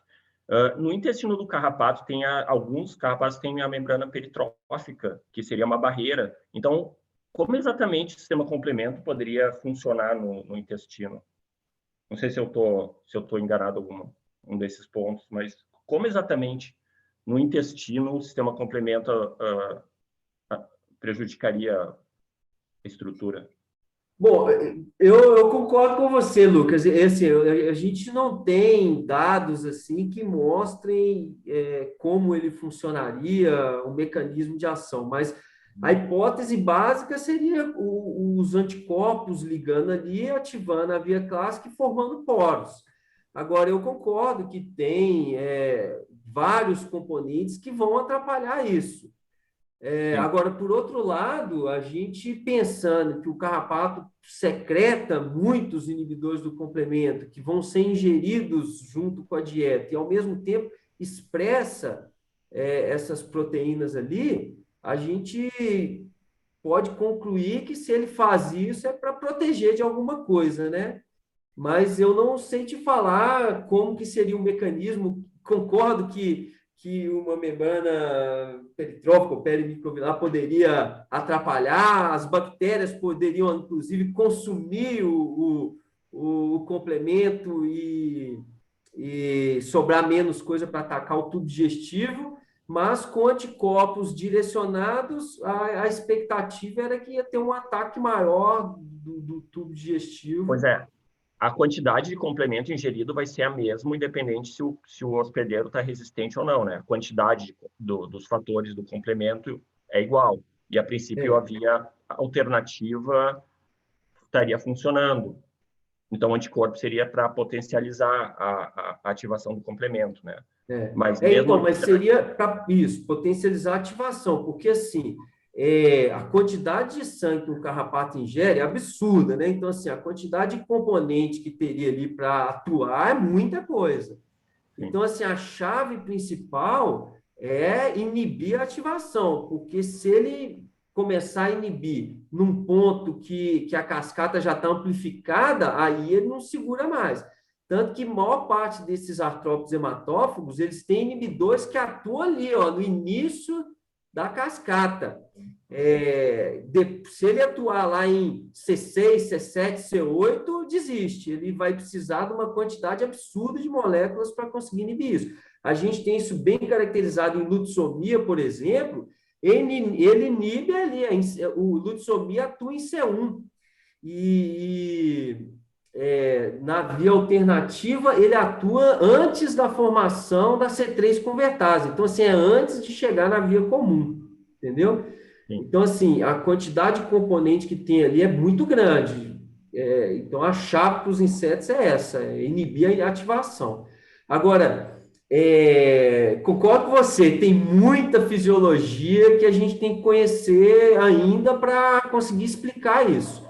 No intestino do carrapato, alguns carrapatos têm a membrana peritrófica, que seria uma barreira. Então, como exatamente o sistema complemento poderia funcionar no intestino? Não sei se eu tô enganado um desses pontos, mas como exatamente no intestino o sistema complemento prejudicaria a estrutura? Bom, eu concordo com você, Lucas. A gente não tem dados assim que mostrem como ele funcionaria, o mecanismo de ação, mas A hipótese básica seria os anticorpos ligando ali, ativando a via clássica e formando poros. Agora, eu concordo que tem vários componentes que vão atrapalhar isso. Agora, por outro lado, a gente pensando que o carrapato secreta muitos inibidores do complemento, que vão ser ingeridos junto com a dieta, e ao mesmo tempo expressa essas proteínas ali, a gente pode concluir que se ele faz isso é para proteger de alguma coisa, né? Mas eu não sei te falar como que seria o mecanismo. Concordo que uma membrana peritrófica ou perimicrobial poderia atrapalhar, as bactérias poderiam, inclusive, consumir o complemento e sobrar menos coisa para atacar o tubo digestivo, mas com anticorpos direcionados, a expectativa era que ia ter um ataque maior do tubo digestivo. Pois é. A quantidade de complemento ingerido vai ser a mesma, independente se o hospedeiro está resistente ou não, né? A quantidade dos fatores do complemento é igual. E, a princípio, a via alternativa estaria funcionando. Então, o anticorpo seria para potencializar a ativação do complemento, né? Mas seria para isso, potencializar a ativação, porque, assim, a quantidade de sangue que o carrapato ingere é absurda, né? Então, assim, a quantidade de componente que teria ali para atuar é muita coisa. Então, assim, a chave principal é inibir a ativação, porque se ele começar a inibir num ponto que a cascata já está amplificada, aí ele não segura mais. Tanto que a maior parte desses artrópodes hematófagos, eles têm inibidores que atuam ali, ó, no início da cascata. Se ele atuar lá em C6, C7, C8, desiste. Ele vai precisar de uma quantidade absurda de moléculas para conseguir inibir isso. A gente tem isso bem caracterizado em lutsomia, por exemplo. Ele inibe ali, o lutsomia atua em C1. Na via alternativa, ele atua antes da formação da C3 convertase. Então, assim, é antes de chegar na via comum. Entendeu? Sim. Então, assim, a quantidade de componente que tem ali é muito grande. Então, a chave para os insetos é essa, inibir a ativação. Agora, concordo com você, tem muita fisiologia que a gente tem que conhecer ainda para conseguir explicar isso.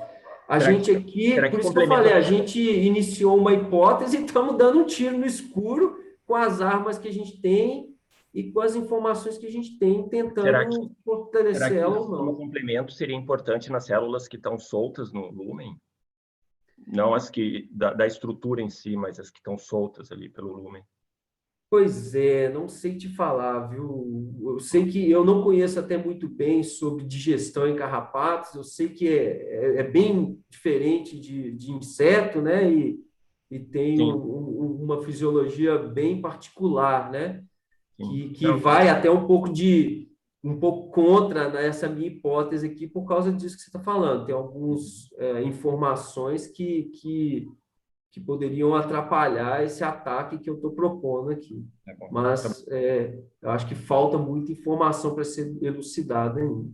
A gente aqui, por isso que eu falei, a gente iniciou uma hipótese e estamos dando um tiro no escuro com as armas que a gente tem e com as informações que a gente tem, tentando fortalecer ela ou não. O complemento seria importante nas células que estão soltas no lúmen? Não as que da estrutura em si, mas as que estão soltas ali pelo lúmen. Pois é, não sei te falar, viu? Eu sei que eu não conheço até muito bem sobre digestão em carrapatos, eu sei que é bem diferente de inseto, né? E tem uma fisiologia bem particular, né? Que vai até um pouco contra, né, essa minha hipótese aqui por causa disso que você está falando. Tem algumas informações que poderiam atrapalhar esse ataque que eu estou propondo aqui. Mas eu acho que falta muita informação para ser elucidada ainda.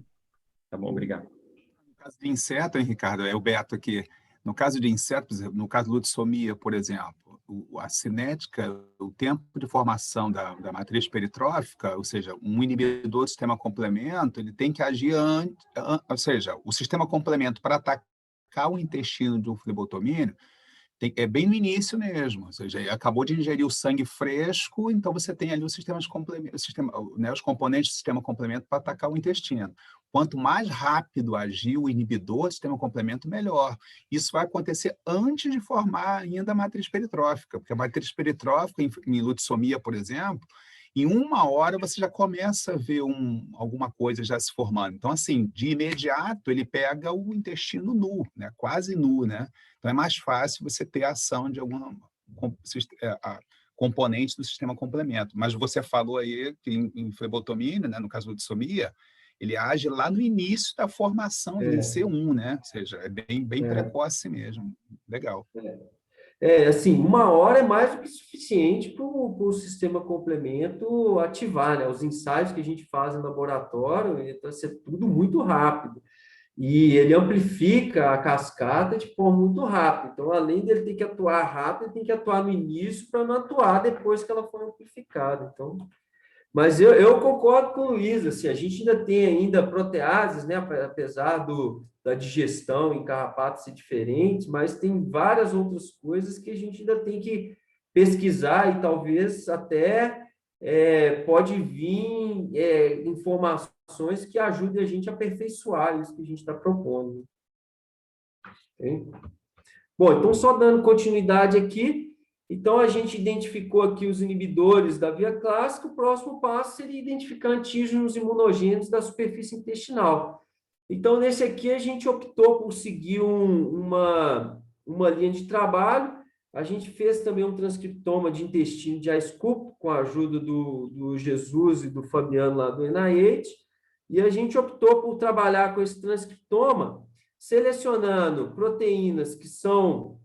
Tá bom, obrigado. No caso de inseto, hein, Ricardo? É o Beto aqui. No caso de inseto, por exemplo, no caso de lutsomia, por exemplo, a cinética, o tempo de formação da matriz peritrófica, ou seja, um inibidor do sistema complemento, ele tem que agir antes, ou seja, o sistema complemento para atacar o intestino de um flebotomínio é bem no início mesmo, ou seja, acabou de ingerir o sangue fresco, então você tem ali os componentes do sistema complemento para atacar o intestino. Quanto mais rápido agir o inibidor do sistema complemento, melhor. Isso vai acontecer antes de formar ainda a matriz peritrófica, porque a matriz peritrófica, em lutsomia, por exemplo, em 1 hora você já começa a ver alguma coisa já se formando. Então, assim, de imediato, ele pega o intestino nu, né? Quase nu, né? Então, é mais fácil você ter a ação de algum componente do sistema complemento. Mas você falou aí que em flebotomia, né? No caso da lutsomia, ele age lá no início da formação, em C1, né? Ou seja, é bem precoce mesmo. Legal. assim, 1 hora é mais do que suficiente para o sistema complemento ativar, né? Os ensaios que a gente faz no laboratório, vai ser tudo muito rápido. E ele amplifica a cascata de forma muito rápida. Então, além dele ter que atuar rápido, ele tem que atuar no início para não atuar depois que ela for amplificada. Então, mas eu concordo com o Luiz, assim, a gente ainda tem ainda proteases, né, apesar da digestão em carrapato ser diferente, mas tem várias outras coisas que a gente ainda tem que pesquisar e talvez até pode vir informações que ajudem a gente a aperfeiçoar isso que a gente está propondo. Okay? Bom, então só dando continuidade aqui, então a gente identificou aqui os inibidores da via clássica, o próximo passo seria identificar antígenos imunogênicos da superfície intestinal. Então, nesse aqui, a gente optou por seguir uma linha de trabalho. A gente fez também um transcriptoma de intestino de Aesculpt, com a ajuda do Jesus e do Fabiano lá do NIH, e a gente optou por trabalhar com esse transcriptoma, selecionando proteínas que são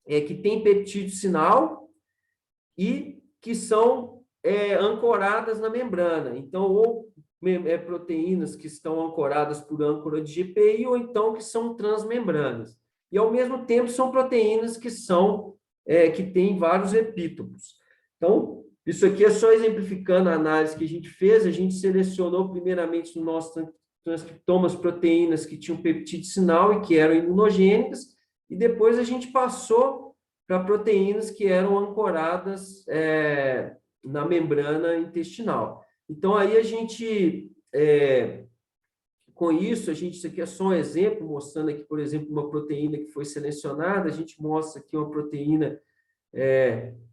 que têm peptídeo sinal e que são ancoradas na membrana. Então, ou proteínas que estão ancoradas por âncora de GPI, ou então que são transmembranas. E, ao mesmo tempo, são proteínas que que têm vários epítopos. Então, isso aqui é só exemplificando a análise que a gente fez. A gente selecionou, primeiramente, no nosso transcriptoma, as proteínas que tinham peptídeo sinal e que eram imunogênicas, e depois a gente passou para proteínas que eram ancoradas na membrana intestinal. Então, aí a gente, com isso, isso aqui é só um exemplo, mostrando aqui, por exemplo, uma proteína que foi selecionada. A gente mostra aqui uma proteína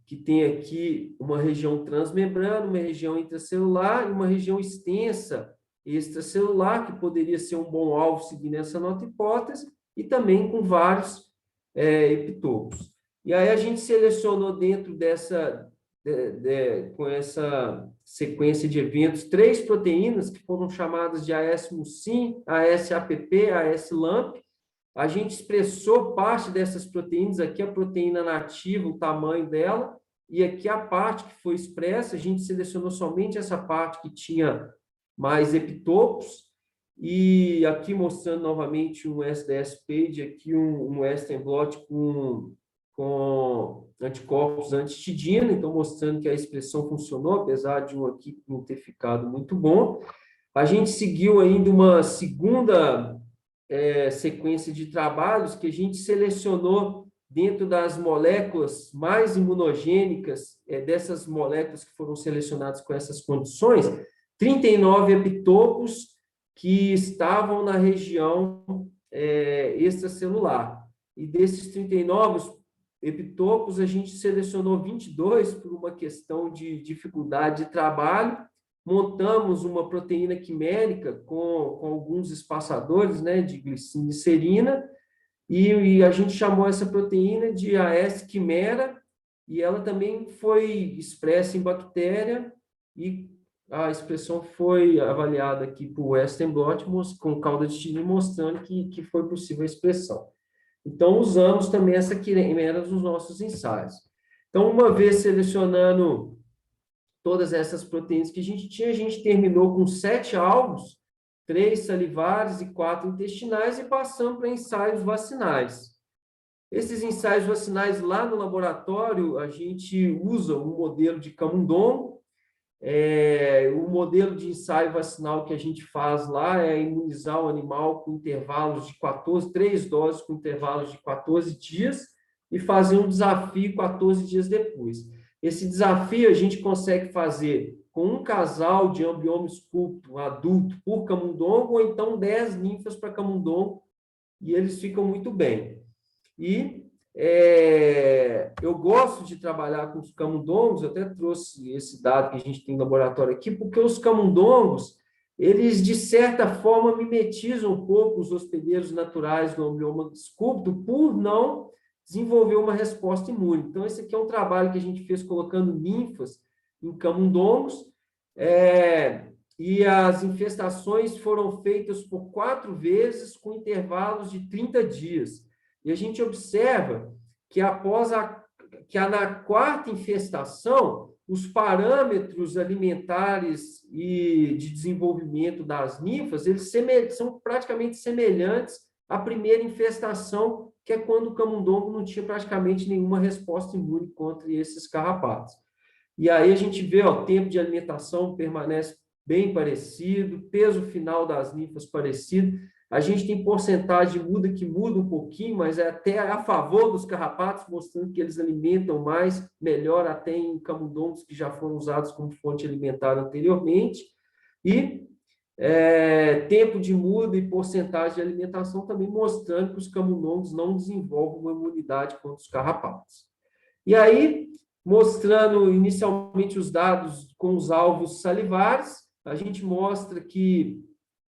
que tem aqui uma região transmembrana, uma região intracelular e uma região extensa extracelular, que poderia ser um bom alvo seguindo essa nota hipótese, e também com vários epitopos. E aí a gente selecionou dentro com essa sequência de eventos, 3 proteínas que foram chamadas de AS-mucin, AS-APP, AS-LAMP. A gente expressou parte dessas proteínas, aqui a proteína nativa, o tamanho dela, e aqui a parte que foi expressa, a gente selecionou somente essa parte que tinha mais epitopos, e aqui mostrando novamente um SDS-PAGE, aqui um Western blot com anticorpos antitidina, então mostrando que a expressão funcionou, apesar de um aqui não ter ficado muito bom. A gente seguiu ainda uma segunda sequência de trabalhos que a gente selecionou dentro das moléculas mais imunogênicas, dessas moléculas que foram selecionadas com essas condições, 39 epitopos que estavam na região extracelular. E desses 39 epitopos, a gente selecionou 22 por uma questão de dificuldade de trabalho. Montamos uma proteína quimérica com alguns espaçadores, né, de glicina e serina, e a gente chamou essa proteína de AS-quimera, e ela também foi expressa em bactéria, e a expressão foi avaliada aqui por Western blot com cauda de tiro, mostrando que foi possível a expressão. Então, usamos também essa quimera nos nossos ensaios. Então, uma vez selecionando todas essas proteínas que a gente terminou com 7 alvos, 3 salivares e 4 intestinais, e passamos para ensaios vacinais. Esses ensaios vacinais lá no laboratório, a gente usa um modelo de camundongo. O modelo de ensaio vacinal que a gente faz lá é imunizar o animal com intervalos de 3 doses com intervalos de 14 dias e fazer um desafio 14 dias depois. Esse desafio a gente consegue fazer com um casal de ambioma esculto adulto por camundongo, ou então 10 ninfas para camundongo, e eles ficam muito bem. E eu gosto de trabalhar com os camundongos, eu até trouxe esse dado que a gente tem no laboratório aqui, porque os camundongos, eles, de certa forma, mimetizam um pouco os hospedeiros naturais do ambioma esculto por não desenvolver uma resposta imune. Então, esse aqui é um trabalho que a gente fez colocando ninfas em camundongos, e as infestações foram feitas por 4 vezes com intervalos de 30 dias. E a gente observa que na quarta infestação, os parâmetros alimentares e de desenvolvimento das ninfas, eles são praticamente semelhantes à primeira infestação, que é quando o camundongo não tinha praticamente nenhuma resposta imune contra esses carrapatos. E aí a gente vê, o tempo de alimentação permanece bem parecido, peso final das ninfas parecido. A gente tem porcentagem que muda um pouquinho, mas é até a favor dos carrapatos, mostrando que eles alimentam mais, melhor até em camundongos que já foram usados como fonte alimentar anteriormente. E tempo de muda e porcentagem de alimentação também mostrando que os camundongos não desenvolvem uma imunidade contra os carrapatos. E aí, mostrando inicialmente os dados com os alvos salivares, a gente mostra que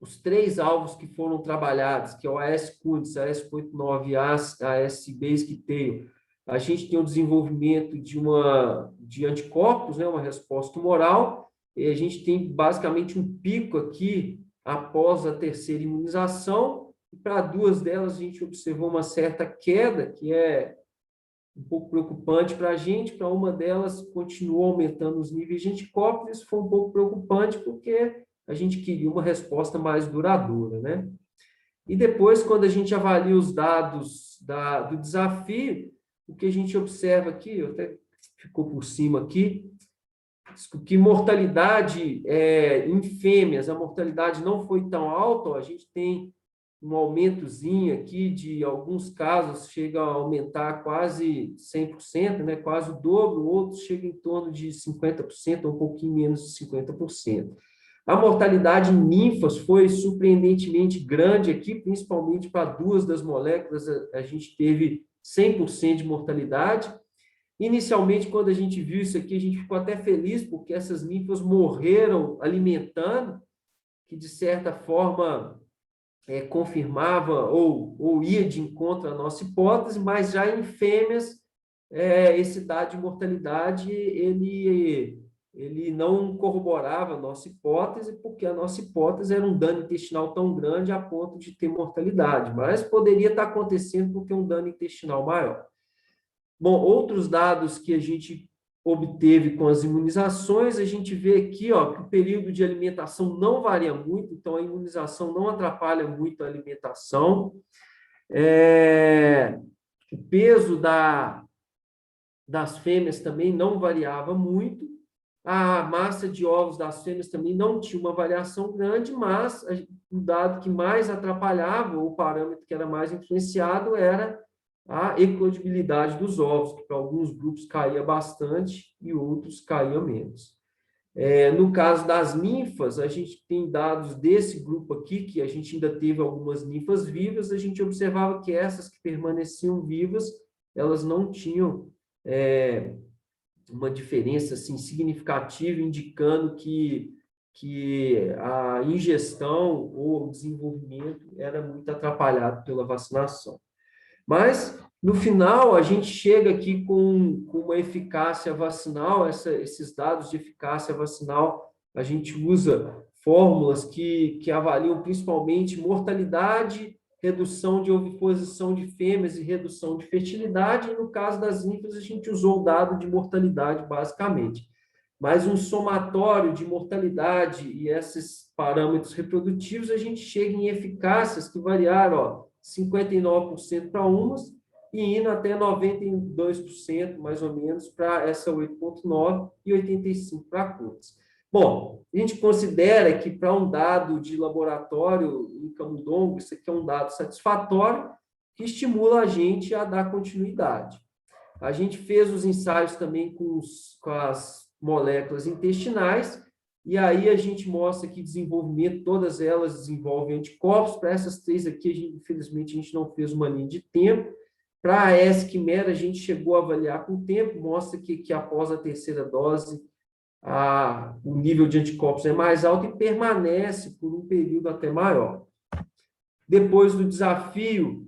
os 3 alvos que foram trabalhados, que é o AS-Cutis, AS-89 e AS-Basic Tail, a gente tem o desenvolvimento de anticorpos, né, uma resposta tumoral, e a gente tem basicamente um pico aqui após a terceira imunização, e para 2 delas a gente observou uma certa queda, que é um pouco preocupante para a gente. Para uma delas continuou aumentando os níveis de anticorpos, isso foi um pouco preocupante porque a gente queria uma resposta mais duradoura, né? E depois, quando a gente avalia os dados do desafio, o que a gente observa aqui, até ficou por cima aqui, que mortalidade em fêmeas, a mortalidade não foi tão alta, a gente tem um aumentozinho aqui de alguns casos, chega a aumentar quase 100%, né? Quase o dobro, outros chegam em torno de 50%, um pouquinho menos de 50%. A mortalidade em ninfas foi surpreendentemente grande aqui, principalmente para 2 das moléculas, a gente teve 100% de mortalidade. Inicialmente, quando a gente viu isso aqui, a gente ficou até feliz, porque essas ninfas morreram alimentando, que de certa forma confirmava ou ia de encontro à nossa hipótese, mas já em fêmeas, esse dado de mortalidade, ele não corroborava a nossa hipótese, porque a nossa hipótese era um dano intestinal tão grande a ponto de ter mortalidade, mas poderia estar acontecendo porque um dano intestinal maior. Bom, outros dados que a gente obteve com as imunizações, a gente vê aqui, que o período de alimentação não varia muito, então a imunização não atrapalha muito a alimentação. O peso das fêmeas também não variava muito. A massa de ovos das fêmeas também não tinha uma variação grande, mas o dado que mais atrapalhava, o parâmetro que era mais influenciado, era a eclodibilidade dos ovos, que para alguns grupos caía bastante e outros caía menos. No caso das ninfas, a gente tem dados desse grupo aqui, que a gente ainda teve algumas ninfas vivas, a gente observava que essas que permaneciam vivas, elas não tinham uma diferença assim, significativa, indicando que a ingestão ou o desenvolvimento era muito atrapalhado pela vacinação. Mas, no final, a gente chega aqui com uma eficácia vacinal, esses dados de eficácia vacinal, a gente usa fórmulas que avaliam principalmente mortalidade, redução de oviposição de fêmeas e redução de fertilidade, e no caso das ninfas, a gente usou o dado de mortalidade, basicamente. Mas um somatório de mortalidade e esses parâmetros reprodutivos, a gente chega em eficácias que variaram, 59% para umas e indo até 92%, mais ou menos, para essa 8.9 e 85% para a Cutis. Bom, a gente considera que para um dado de laboratório em camundongo, isso aqui é um dado satisfatório que estimula a gente a dar continuidade. A gente fez os ensaios também com as moléculas intestinais, e aí a gente mostra que desenvolvimento, todas elas desenvolvem anticorpos. Para essas 3 aqui, infelizmente, a gente não fez uma linha de tempo. Para a ESC-MER, a gente chegou a avaliar com o tempo, mostra que após a terceira dose, o nível de anticorpos é mais alto e permanece por um período até maior. Depois do desafio,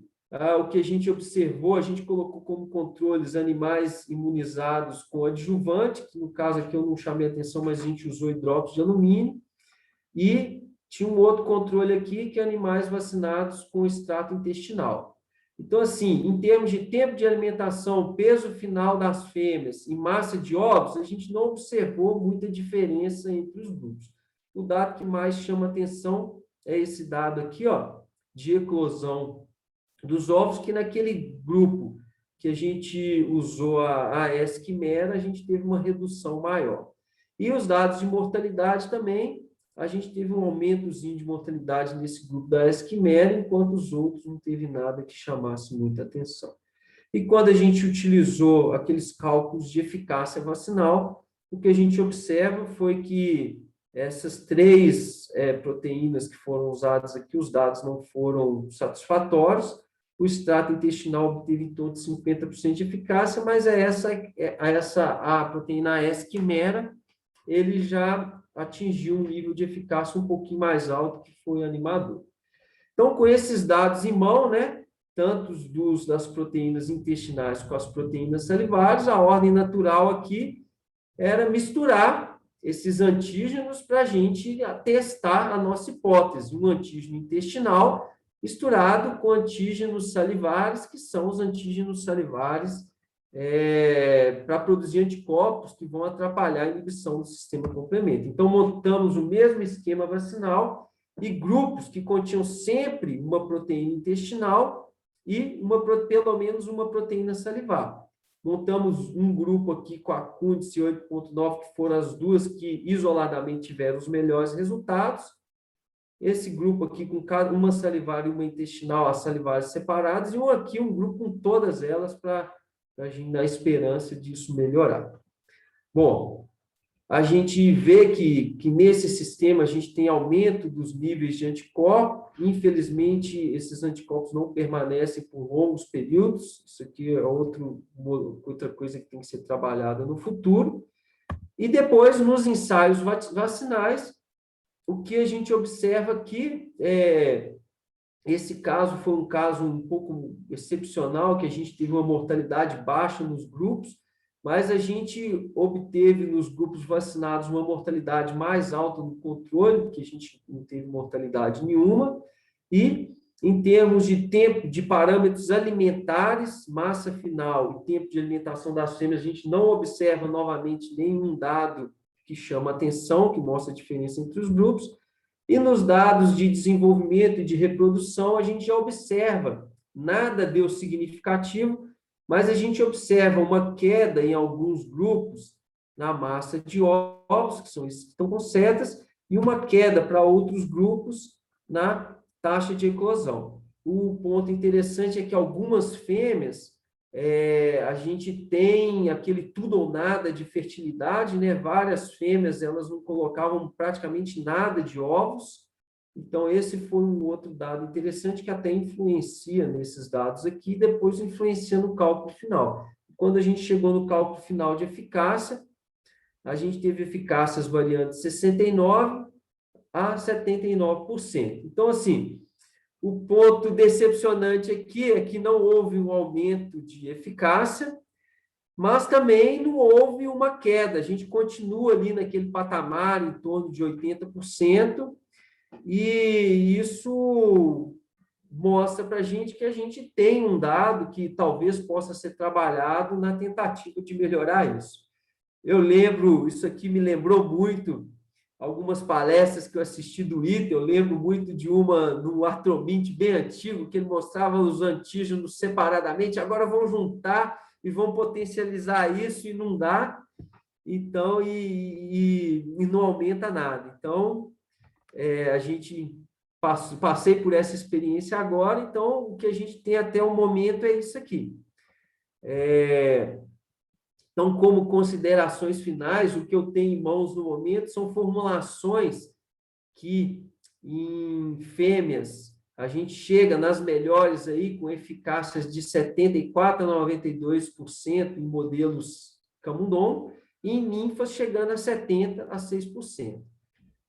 o que a gente observou, a gente colocou como controles animais imunizados com adjuvante, que no caso aqui eu não chamei atenção, mas a gente usou hidróxido de alumínio, e tinha um outro controle aqui, que é animais vacinados com extrato intestinal. Então, assim, em termos de tempo de alimentação, peso final das fêmeas e massa de ovos, a gente não observou muita diferença entre os grupos. O dado que mais chama atenção é esse dado aqui, ó, de eclosão dos ovos, que naquele grupo que a gente usou a Esquimera, a gente teve uma redução maior. E os dados de mortalidade também, a gente teve um aumentozinho de mortalidade nesse grupo da Esquimera, enquanto os outros não teve nada que chamasse muita atenção. E quando a gente utilizou aqueles cálculos de eficácia vacinal, o que a gente observa foi que essas três proteínas que foram usadas aqui, os dados não foram satisfatórios. O extrato intestinal obteve em torno de 50% de eficácia, mas a proteína Esquimera, ele já atingiu um nível de eficácia um pouquinho mais alto, que foi animador. Então, com esses dados em mão, né, tanto das proteínas intestinais com as proteínas salivares, a ordem natural aqui era misturar esses antígenos para a gente testar a nossa hipótese, um antígeno intestinal misturado com antígenos salivares, que são os antígenos salivares para produzir anticorpos que vão atrapalhar a inibição do sistema complemento. Então, montamos o mesmo esquema vacinal e grupos que continham sempre uma proteína intestinal e pelo menos uma proteína salivar. Montamos um grupo aqui com a Cúndice 8.9, que foram as duas que isoladamente tiveram os melhores resultados. Esse grupo aqui com uma salivar e uma intestinal, as salivares separadas, e um grupo com todas elas para a gente dar esperança disso melhorar. Bom, a gente vê que nesse sistema a gente tem aumento dos níveis de anticorpos. Infelizmente, esses anticorpos não permanecem por longos períodos. Isso aqui é outra coisa que tem que ser trabalhada no futuro. E depois, nos ensaios vacinais, o que a gente observa aqui esse caso foi um caso um pouco excepcional, que a gente teve uma mortalidade baixa nos grupos, mas a gente obteve nos grupos vacinados uma mortalidade mais alta no controle, porque a gente não teve mortalidade nenhuma, e em termos de tempo, de parâmetros alimentares, massa final e tempo de alimentação das fêmeas, a gente não observa novamente nenhum dado que chama atenção, que mostra a diferença entre os grupos. E nos dados de desenvolvimento e de reprodução, a gente já observa, nada deu significativo, mas a gente observa uma queda em alguns grupos na massa de ovos, que são esses que estão com setas, e uma queda para outros grupos na taxa de eclosão. O ponto interessante é que algumas fêmeas, a gente tem aquele tudo ou nada de fertilidade, né? Várias fêmeas, elas não colocavam praticamente nada de ovos. Então, esse foi um outro dado interessante que até influencia nesses dados aqui, e depois influencia no cálculo final. Quando a gente chegou no cálculo final de eficácia, a gente teve eficácias variando de 69% a 79%. Então, assim, o ponto decepcionante aqui é que não houve um aumento de eficácia, mas também não houve uma queda. A gente continua ali naquele patamar em torno de 80%, e isso mostra para a gente que a gente tem um dado que talvez possa ser trabalhado na tentativa de melhorar isso. Eu lembro, isso aqui me lembrou muito algumas palestras que eu assisti do ITA. Eu lembro muito de uma no Artromint bem antigo, que ele mostrava os antígenos separadamente, agora vão juntar e vão potencializar isso, e não dá, então, e não aumenta nada. Então, a gente passei por essa experiência agora, então o que a gente tem até o momento é isso aqui. Então, como considerações finais, o que eu tenho em mãos no momento são formulações que, em fêmeas, a gente chega nas melhores aí com eficácias de 74% a 92% em modelos camundongo, e em ninfas chegando a 70% a 6%.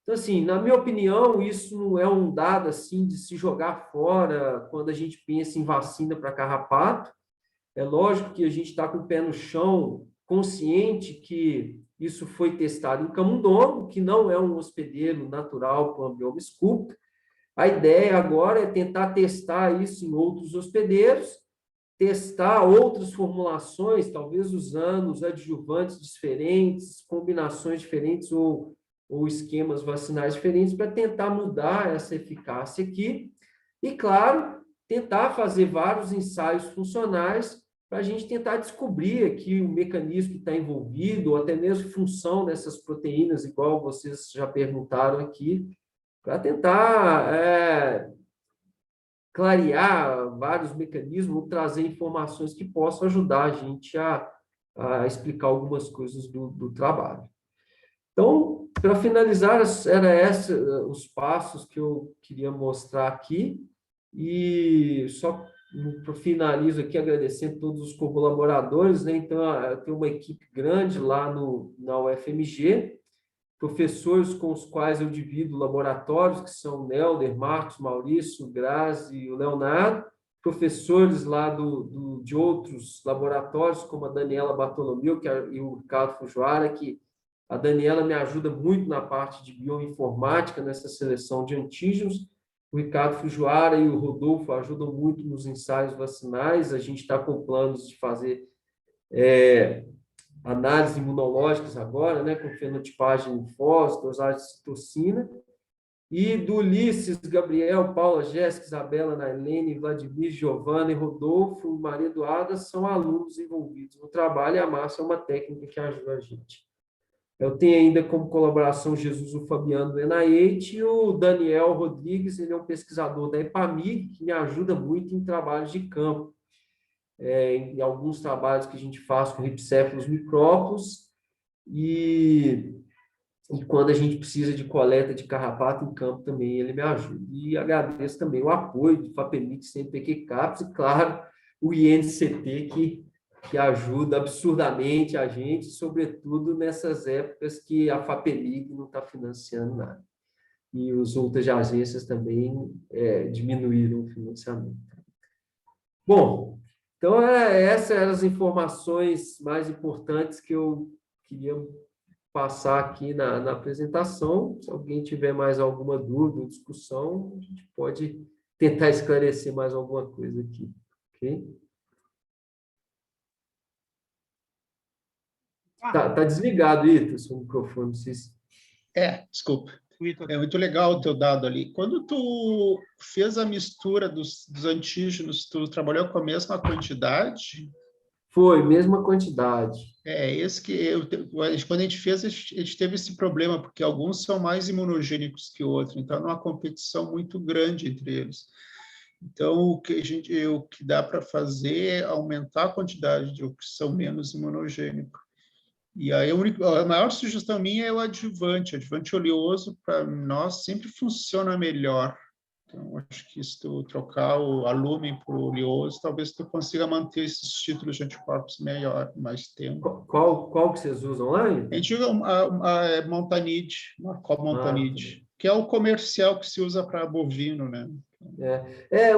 Então, assim, na minha opinião, isso não é um dado assim de se jogar fora quando a gente pensa em vacina para carrapato. É lógico que a gente está com o pé no chão, consciente que isso foi testado em camundongo, que não é um hospedeiro natural para o ambioma esculto. A ideia agora é tentar testar isso em outros hospedeiros, testar outras formulações, talvez usando os adjuvantes diferentes, combinações diferentes ou esquemas vacinais diferentes, para tentar mudar essa eficácia aqui. E, claro, tentar fazer vários ensaios funcionais para a gente tentar descobrir aqui o mecanismo que está envolvido, ou até mesmo função dessas proteínas, igual vocês já perguntaram aqui, para tentar clarear vários mecanismos, ou trazer informações que possam ajudar a gente a explicar algumas coisas do trabalho. Então, para finalizar, era os passos que eu queria mostrar aqui, e só finalizo aqui agradecendo todos os colaboradores, né? Então, eu tenho uma equipe grande lá na UFMG, professores com os quais eu divido laboratórios, que são o Nelder, Marcos, Maurício, Grazi e o Leonardo, professores lá de outros laboratórios, como a Daniela Bartolomeu e o Ricardo Fujiwara, que a Daniela me ajuda muito na parte de bioinformática, nessa seleção de antígenos. O Ricardo Fujiwara e o Rodolfo ajudam muito nos ensaios vacinais. A gente está com planos de fazer análises imunológicas agora, né, com fenotipagem linfócito, dosagem de citocina. E do Ulisses, Gabriel, Paula, Jéssica, Isabela, Nailene, Vladimir, Giovana e Rodolfo, Maria Eduarda são alunos envolvidos no trabalho, e a Márcia é uma técnica que ajuda a gente. Eu tenho ainda como colaboração Jesus o Fabiano do NIH e o Daniel Rodrigues, ele é um pesquisador da EPAMIG, que me ajuda muito em trabalhos de campo, em alguns trabalhos que a gente faz com ripséfalos micrópolos, e quando a gente precisa de coleta de carrapato em campo também, ele me ajuda. E agradeço também o apoio do FAPEMIG, CNPq CAPES, e, claro, o INCT, que ajuda absurdamente a gente, sobretudo nessas épocas que a FAPEMIG não está financiando nada. E os outras agências também diminuíram o financiamento. Bom, então, essas eram as informações mais importantes que eu queria passar aqui na apresentação. Se alguém tiver mais alguma dúvida ou discussão, a gente pode tentar esclarecer mais alguma coisa aqui. Ok? Tá desligado, Ito, seu microfone. Desculpa. É muito legal o teu dado ali. Quando tu fez a mistura dos antígenos, tu trabalhou com a mesma quantidade? Foi, mesma quantidade. Esse que quando a gente fez, a gente teve esse problema, porque alguns são mais imunogênicos que outros, então é uma competição muito grande entre eles. Então, o que dá para fazer é aumentar a quantidade de que são menos imunogênicos. E aí a maior sugestão minha é o adjuvante oleoso, para nós sempre funciona melhor. Então, acho que se tu trocar o alúmen por oleoso, talvez tu consiga manter esses títulos de anticorpos mais tempo. Qual que vocês usam lá? A gente usa a Montanide, Marcov Montanide, que é o comercial que se usa para bovino, né?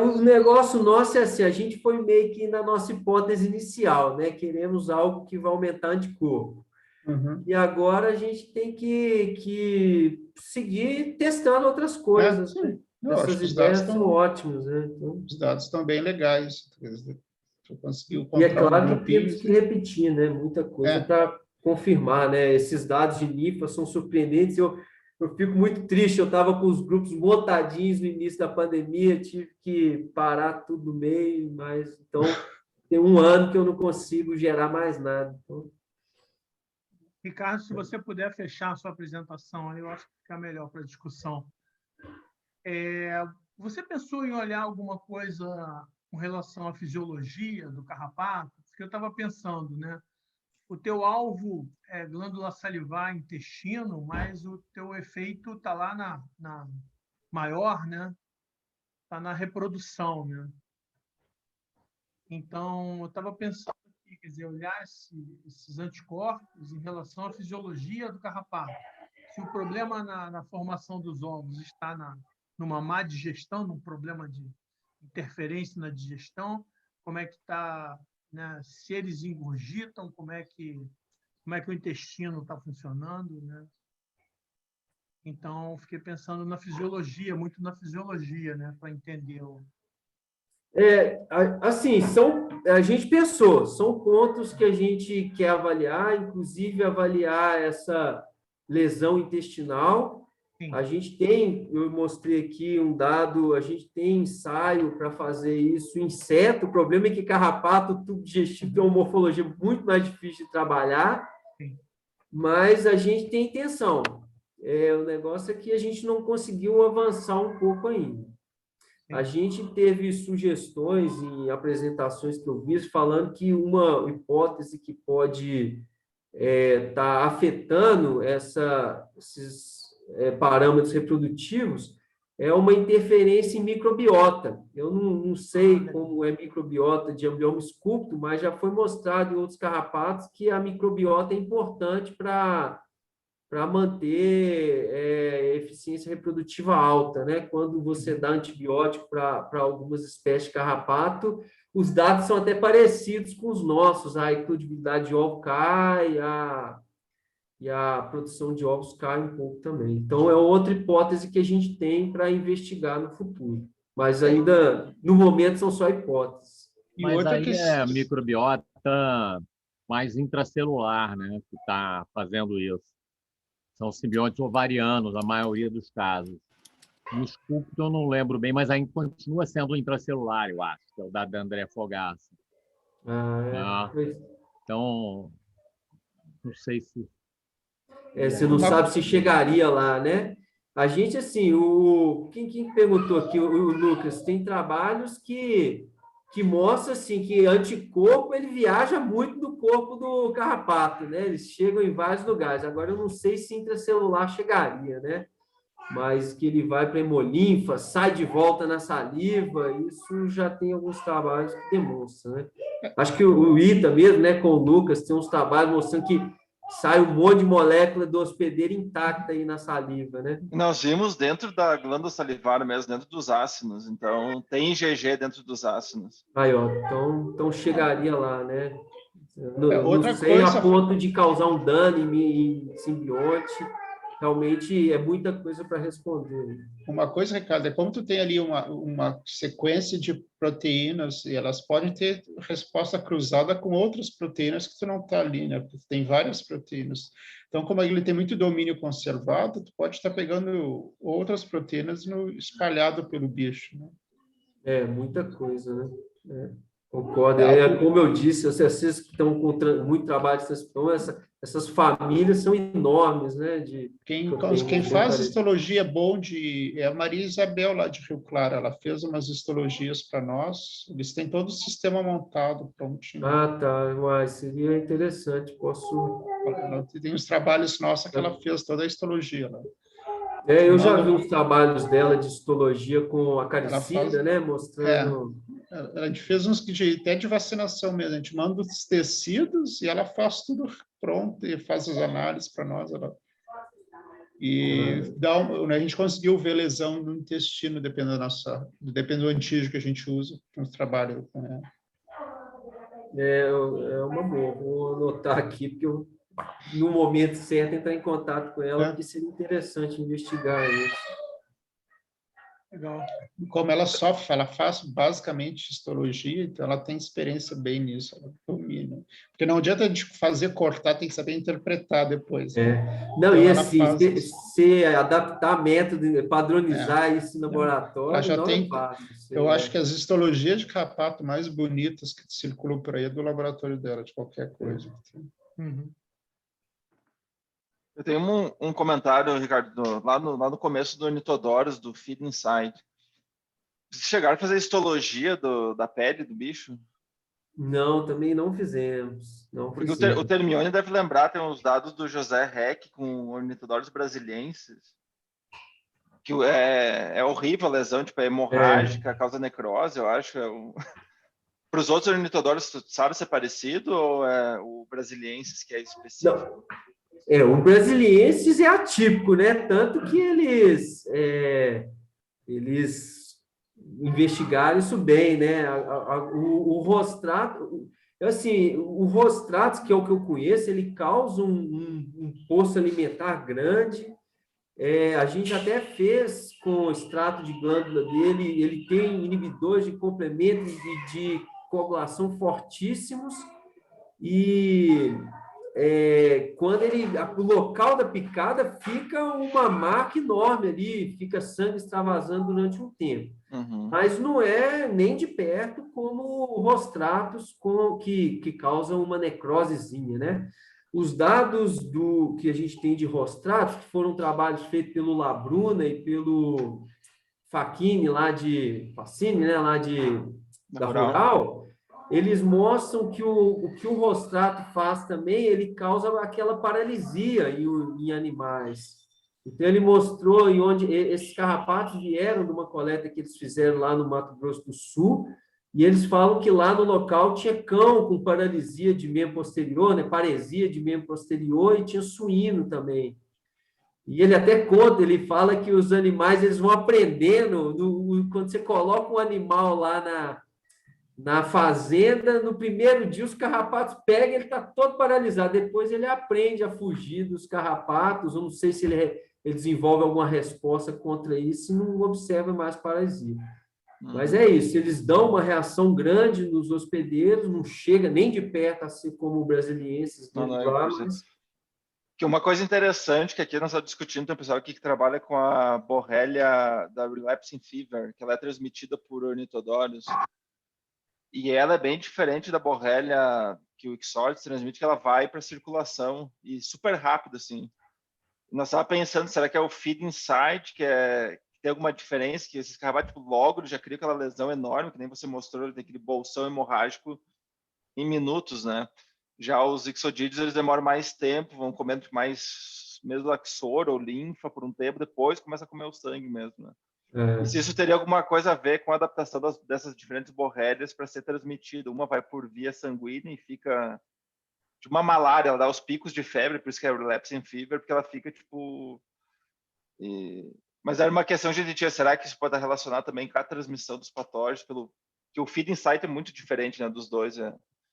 O negócio nosso é assim, a gente foi meio que na nossa hipótese inicial, né? Queremos algo que vai aumentar anticorpo. Uhum. E agora a gente tem que seguir testando outras coisas. Né? Essas ideias são ótimas. Né? Então, os dados estão bem legais. E é claro que temos que repetir, né? Muita coisa para confirmar. Né? Esses dados de NIFA são surpreendentes. Eu fico muito triste. Eu estava com os grupos montadinhos no início da pandemia, tive que parar tudo no meio, mas então tem um ano que eu não consigo gerar mais nada. Então, Ricardo, se você puder fechar a sua apresentação, eu acho que fica melhor para a discussão. Você pensou em olhar alguma coisa com relação à fisiologia do carrapato? Porque eu estava pensando, né? O teu alvo é glândula salivar, intestino, mas o teu efeito está lá na maior, né? Está na reprodução, né? Então, eu estava pensando aqui, quer dizer, olhar esses anticorpos em relação à fisiologia do carrapato. Se o problema na formação dos ovos está numa má digestão, num problema de interferência na digestão, como é que está, né? Se eles ingurgitam, como é que o intestino está funcionando, né? Então, fiquei pensando na fisiologia, muito na fisiologia, né, para entender o... Assim, a gente pensou, são pontos que a gente quer avaliar, inclusive avaliar essa lesão intestinal. Sim. A gente tem, eu mostrei aqui um dado, a gente tem ensaio para fazer isso, inseto. O problema é que carrapato, o tubo digestivo tem uma morfologia muito mais difícil de trabalhar, Sim. mas a gente tem intenção. O negócio é que a gente não conseguiu avançar um pouco ainda. A gente teve sugestões em apresentações que eu vi falando que uma hipótese que pode estar afetando esses parâmetros reprodutivos é uma interferência em microbiota. Eu não sei como é microbiota de ambioma esculpto, mas já foi mostrado em outros carrapatos que a microbiota é importante para manter eficiência reprodutiva alta, né? Quando você dá antibiótico para algumas espécies de carrapato, os dados são até parecidos com os nossos, a eclodibilidade de ovo cai, e a produção de ovos cai um pouco também. Então, é outra hipótese que a gente tem para investigar no futuro. Mas ainda, no momento, são só hipóteses. Mas aí é microbiota mais intracelular, né, que está fazendo isso. São simbiontes ovarianos, a maioria dos casos. No esculpto eu não lembro bem, mas ainda continua sendo intracelular, eu acho, que é o da André Fogaça. Então, não sei se... Você não sabe se chegaria lá, né? A gente, assim, quem perguntou aqui, o Lucas, tem trabalhos que mostra assim, que anticorpo ele viaja muito no corpo do carrapato, né? Eles chegam em vários lugares. Agora, eu não sei se intracelular chegaria, né? Mas que ele vai para a hemolinfa, sai de volta na saliva, isso já tem alguns trabalhos que demonstram, né? Acho que o ITA mesmo, né, com o Lucas, tem uns trabalhos mostrando que sai um monte de molécula do hospedeiro intacta aí na saliva, né? Nós vimos dentro da glândula salivar mesmo, dentro dos ácidos. Então, tem IgG dentro dos ácidos. Aí, ó, então chegaria lá, né? Outra não sei coisa... a ponto de causar um dano em simbionte. Realmente é muita coisa para responder. Uma coisa, Ricardo, é como tu tem ali uma sequência de proteínas e elas podem ter resposta cruzada com outras proteínas que tu não está ali, né? Porque tem várias proteínas. Então, como ele tem muito domínio conservado, tu pode estar pegando outras proteínas espalhado pelo bicho, né? Muita coisa, né? Concordo. Como eu disse, vocês que estão com muito trabalho de transcrição, essas famílias são enormes, né? Quem faz histologia bom é a Maria Isabel, lá de Rio Claro. Ela fez umas histologias para nós. Eles têm todo o sistema montado, prontinho. Tá. Mas seria interessante. Ela tem os trabalhos nossos que ela fez toda a histologia lá. Eu já vi os trabalhos dela de histologia com a caricida, né? Mostrando... A gente fez uns até de vacinação mesmo. A gente manda os tecidos e ela faz tudo pronto e faz as análises para nós. A gente conseguiu ver lesão no intestino, dependendo do antígeno que a gente usa no trabalho. Né? É uma boa. Vou anotar aqui, porque no momento certo, entrar em contato com ela, porque seria interessante investigar isso. Legal. Como ela sofre, ela faz basicamente histologia, então ela tem experiência bem nisso, ela domina. Porque não adianta a gente cortar, tem que saber interpretar depois. Né? Não, então, e assim, se adaptar método, padronizar isso no laboratório, ela já não tem, é fácil. Eu acho que as histologias de carrapato mais bonitas que circulam por aí é do laboratório dela, de qualquer coisa. Uhum. Eu tenho um comentário, Ricardo, lá no começo do Ornitodorus, do Feed Inside. Vocês chegaram a fazer histologia da pele do bicho? Não, também não fizemos. Porque o Termione deve lembrar, tem uns dados do José Reck com Ornitodorus brasiliensis, que é horrível a lesão, tipo, é hemorrágica, causa necrose, eu acho. Para os outros Ornitodorus, tu sabe se é parecido ou é o brasiliensis que é específico? Não. O brasiliensis é atípico, né? Tanto que eles investigaram isso bem, né? O rostrato, assim, o rostrato, que é o que eu conheço, ele causa um poço alimentar grande, A gente até fez com o extrato de glândula dele, ele tem inibidores de complemento de coagulação fortíssimos, e quando o local da picada fica uma marca enorme ali, fica sangue extravasando durante um tempo. Mas não é nem de perto como rostratos que causam uma necrosezinha, né? Os dados que a gente tem de rostratos, que foram trabalhos feitos pelo Labruna e pelo Facchini, né, da Rural, eles mostram que o que o rostrato faz também, ele causa aquela paralisia em animais. Então, ele mostrou onde esses carrapatos vieram de uma coleta que eles fizeram lá no Mato Grosso do Sul, e eles falam que lá no local tinha cão com paralisia de membro posterior, né, paresia de membro posterior, e tinha suíno também. E ele até conta, ele fala que os animais eles vão aprendendo, quando você coloca um animal lá na fazenda, no primeiro dia os carrapatos pegam, ele está todo paralisado, depois ele aprende a fugir dos carrapatos, eu não sei se ele desenvolve alguma resposta contra isso e não observa mais paralisia. Mas é isso, eles dão uma reação grande nos hospedeiros, não chega nem de perto a ser como brasilienses do lá, mas... Que uma coisa interessante que aqui nós estamos discutindo, tem um pessoal aqui que trabalha com a borrelia da relapsing fever, que ela é transmitida por ornitodônios, e ela é bem diferente da borrelia que o Ixodes transmite, que ela vai para a circulação e super rápido, assim. Nós estávamos pensando, será que é o feed inside, que tem alguma diferença, que esses carrapatos, tipo, logo já cria aquela lesão enorme, que nem você mostrou, ele tem aquele bolsão hemorrágico em minutos, né? Já os ixodídeos, eles demoram mais tempo, vão comendo mais mesolaxor ou linfa por um tempo, depois começa a comer o sangue mesmo, né? E se isso teria alguma coisa a ver com a adaptação dessas diferentes borrélias para ser transmitida. Uma vai por via sanguínea e fica... de uma malária, ela dá os picos de febre, por isso que é relapsing fever, porque ela fica, tipo... Mas era uma questão de gente, será que isso pode estar relacionado também com a transmissão dos patógenos, que o feed insight é muito diferente, né, dos dois.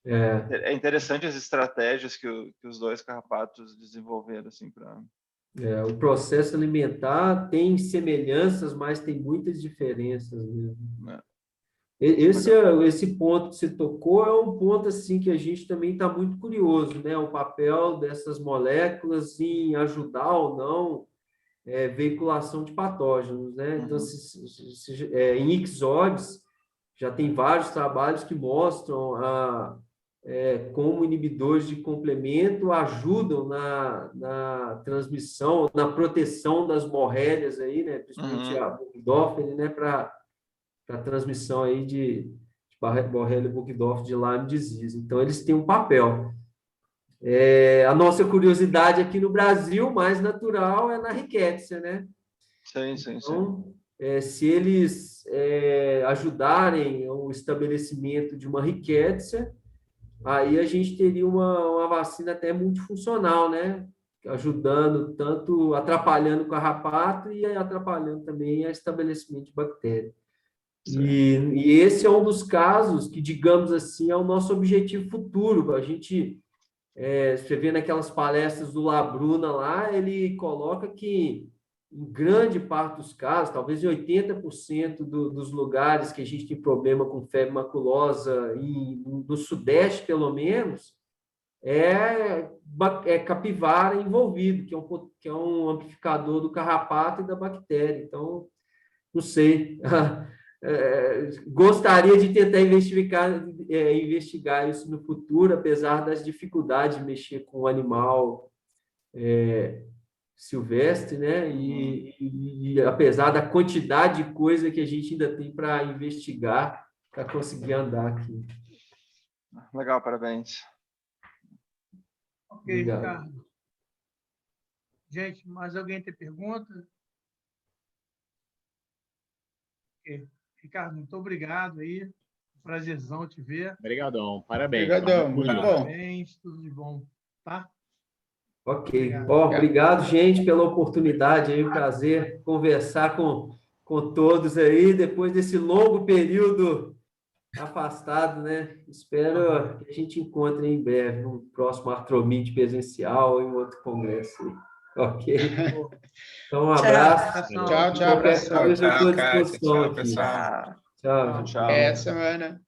É interessante as estratégias que os dois carrapatos desenvolveram, assim, para... o processo alimentar tem semelhanças, mas tem muitas diferenças mesmo. Esse ponto que você tocou é um ponto assim que a gente também está muito curioso, né? O papel dessas moléculas em ajudar ou não veiculação de patógenos, né? Então, em Ixodes, já tem vários trabalhos que mostram como inibidores de complemento ajudam na transmissão, na proteção das borrélias aí, né? Principalmente a Burgdorferi, né? Para a transmissão aí de borrelia Burgdorferi de Lyme disease. Então, eles têm um papel. A nossa curiosidade aqui no Brasil, mais natural, é na Rickettsia, né? Sim. Então, se eles ajudarem o estabelecimento de uma Rickettsia, aí a gente teria uma vacina até multifuncional, né? Ajudando tanto, atrapalhando o carrapato e atrapalhando também o estabelecimento de bactéria. E esse é um dos casos que, digamos assim, é o nosso objetivo futuro. A gente... você vê naquelas palestras do Labruna lá, ele coloca que em grande parte dos casos, talvez em 80% dos lugares que a gente tem problema com febre maculosa, no Sudeste pelo menos, é capivara envolvido, que é um amplificador do carrapato e da bactéria. Então, não sei... gostaria de tentar investigar isso no futuro, apesar das dificuldades de mexer com o animal silvestre, né? E apesar da quantidade de coisa que a gente ainda tem para investigar para conseguir andar aqui. Legal, parabéns. Ok, Obrigado. Ricardo. Gente, mais alguém tem pergunta? Ok. Ricardo, muito obrigado aí. Prazerzão te ver. Obrigadão, parabéns. Obrigadão, muito bom. Parabéns, tudo de bom, tá? Ok. Obrigado, gente, pela oportunidade aí, um prazer conversar com todos aí, depois desse longo período afastado, né? Espero que a gente encontre em breve, no próximo Artromite presencial ou em outro congresso aí. Ok. Então, um abraço. Tchau, tchau, Qualquer coisa, eu estou à Tchau, Kátia. disposição Tchau, aqui. pessoal. Tchau. Tchau. Essa semana.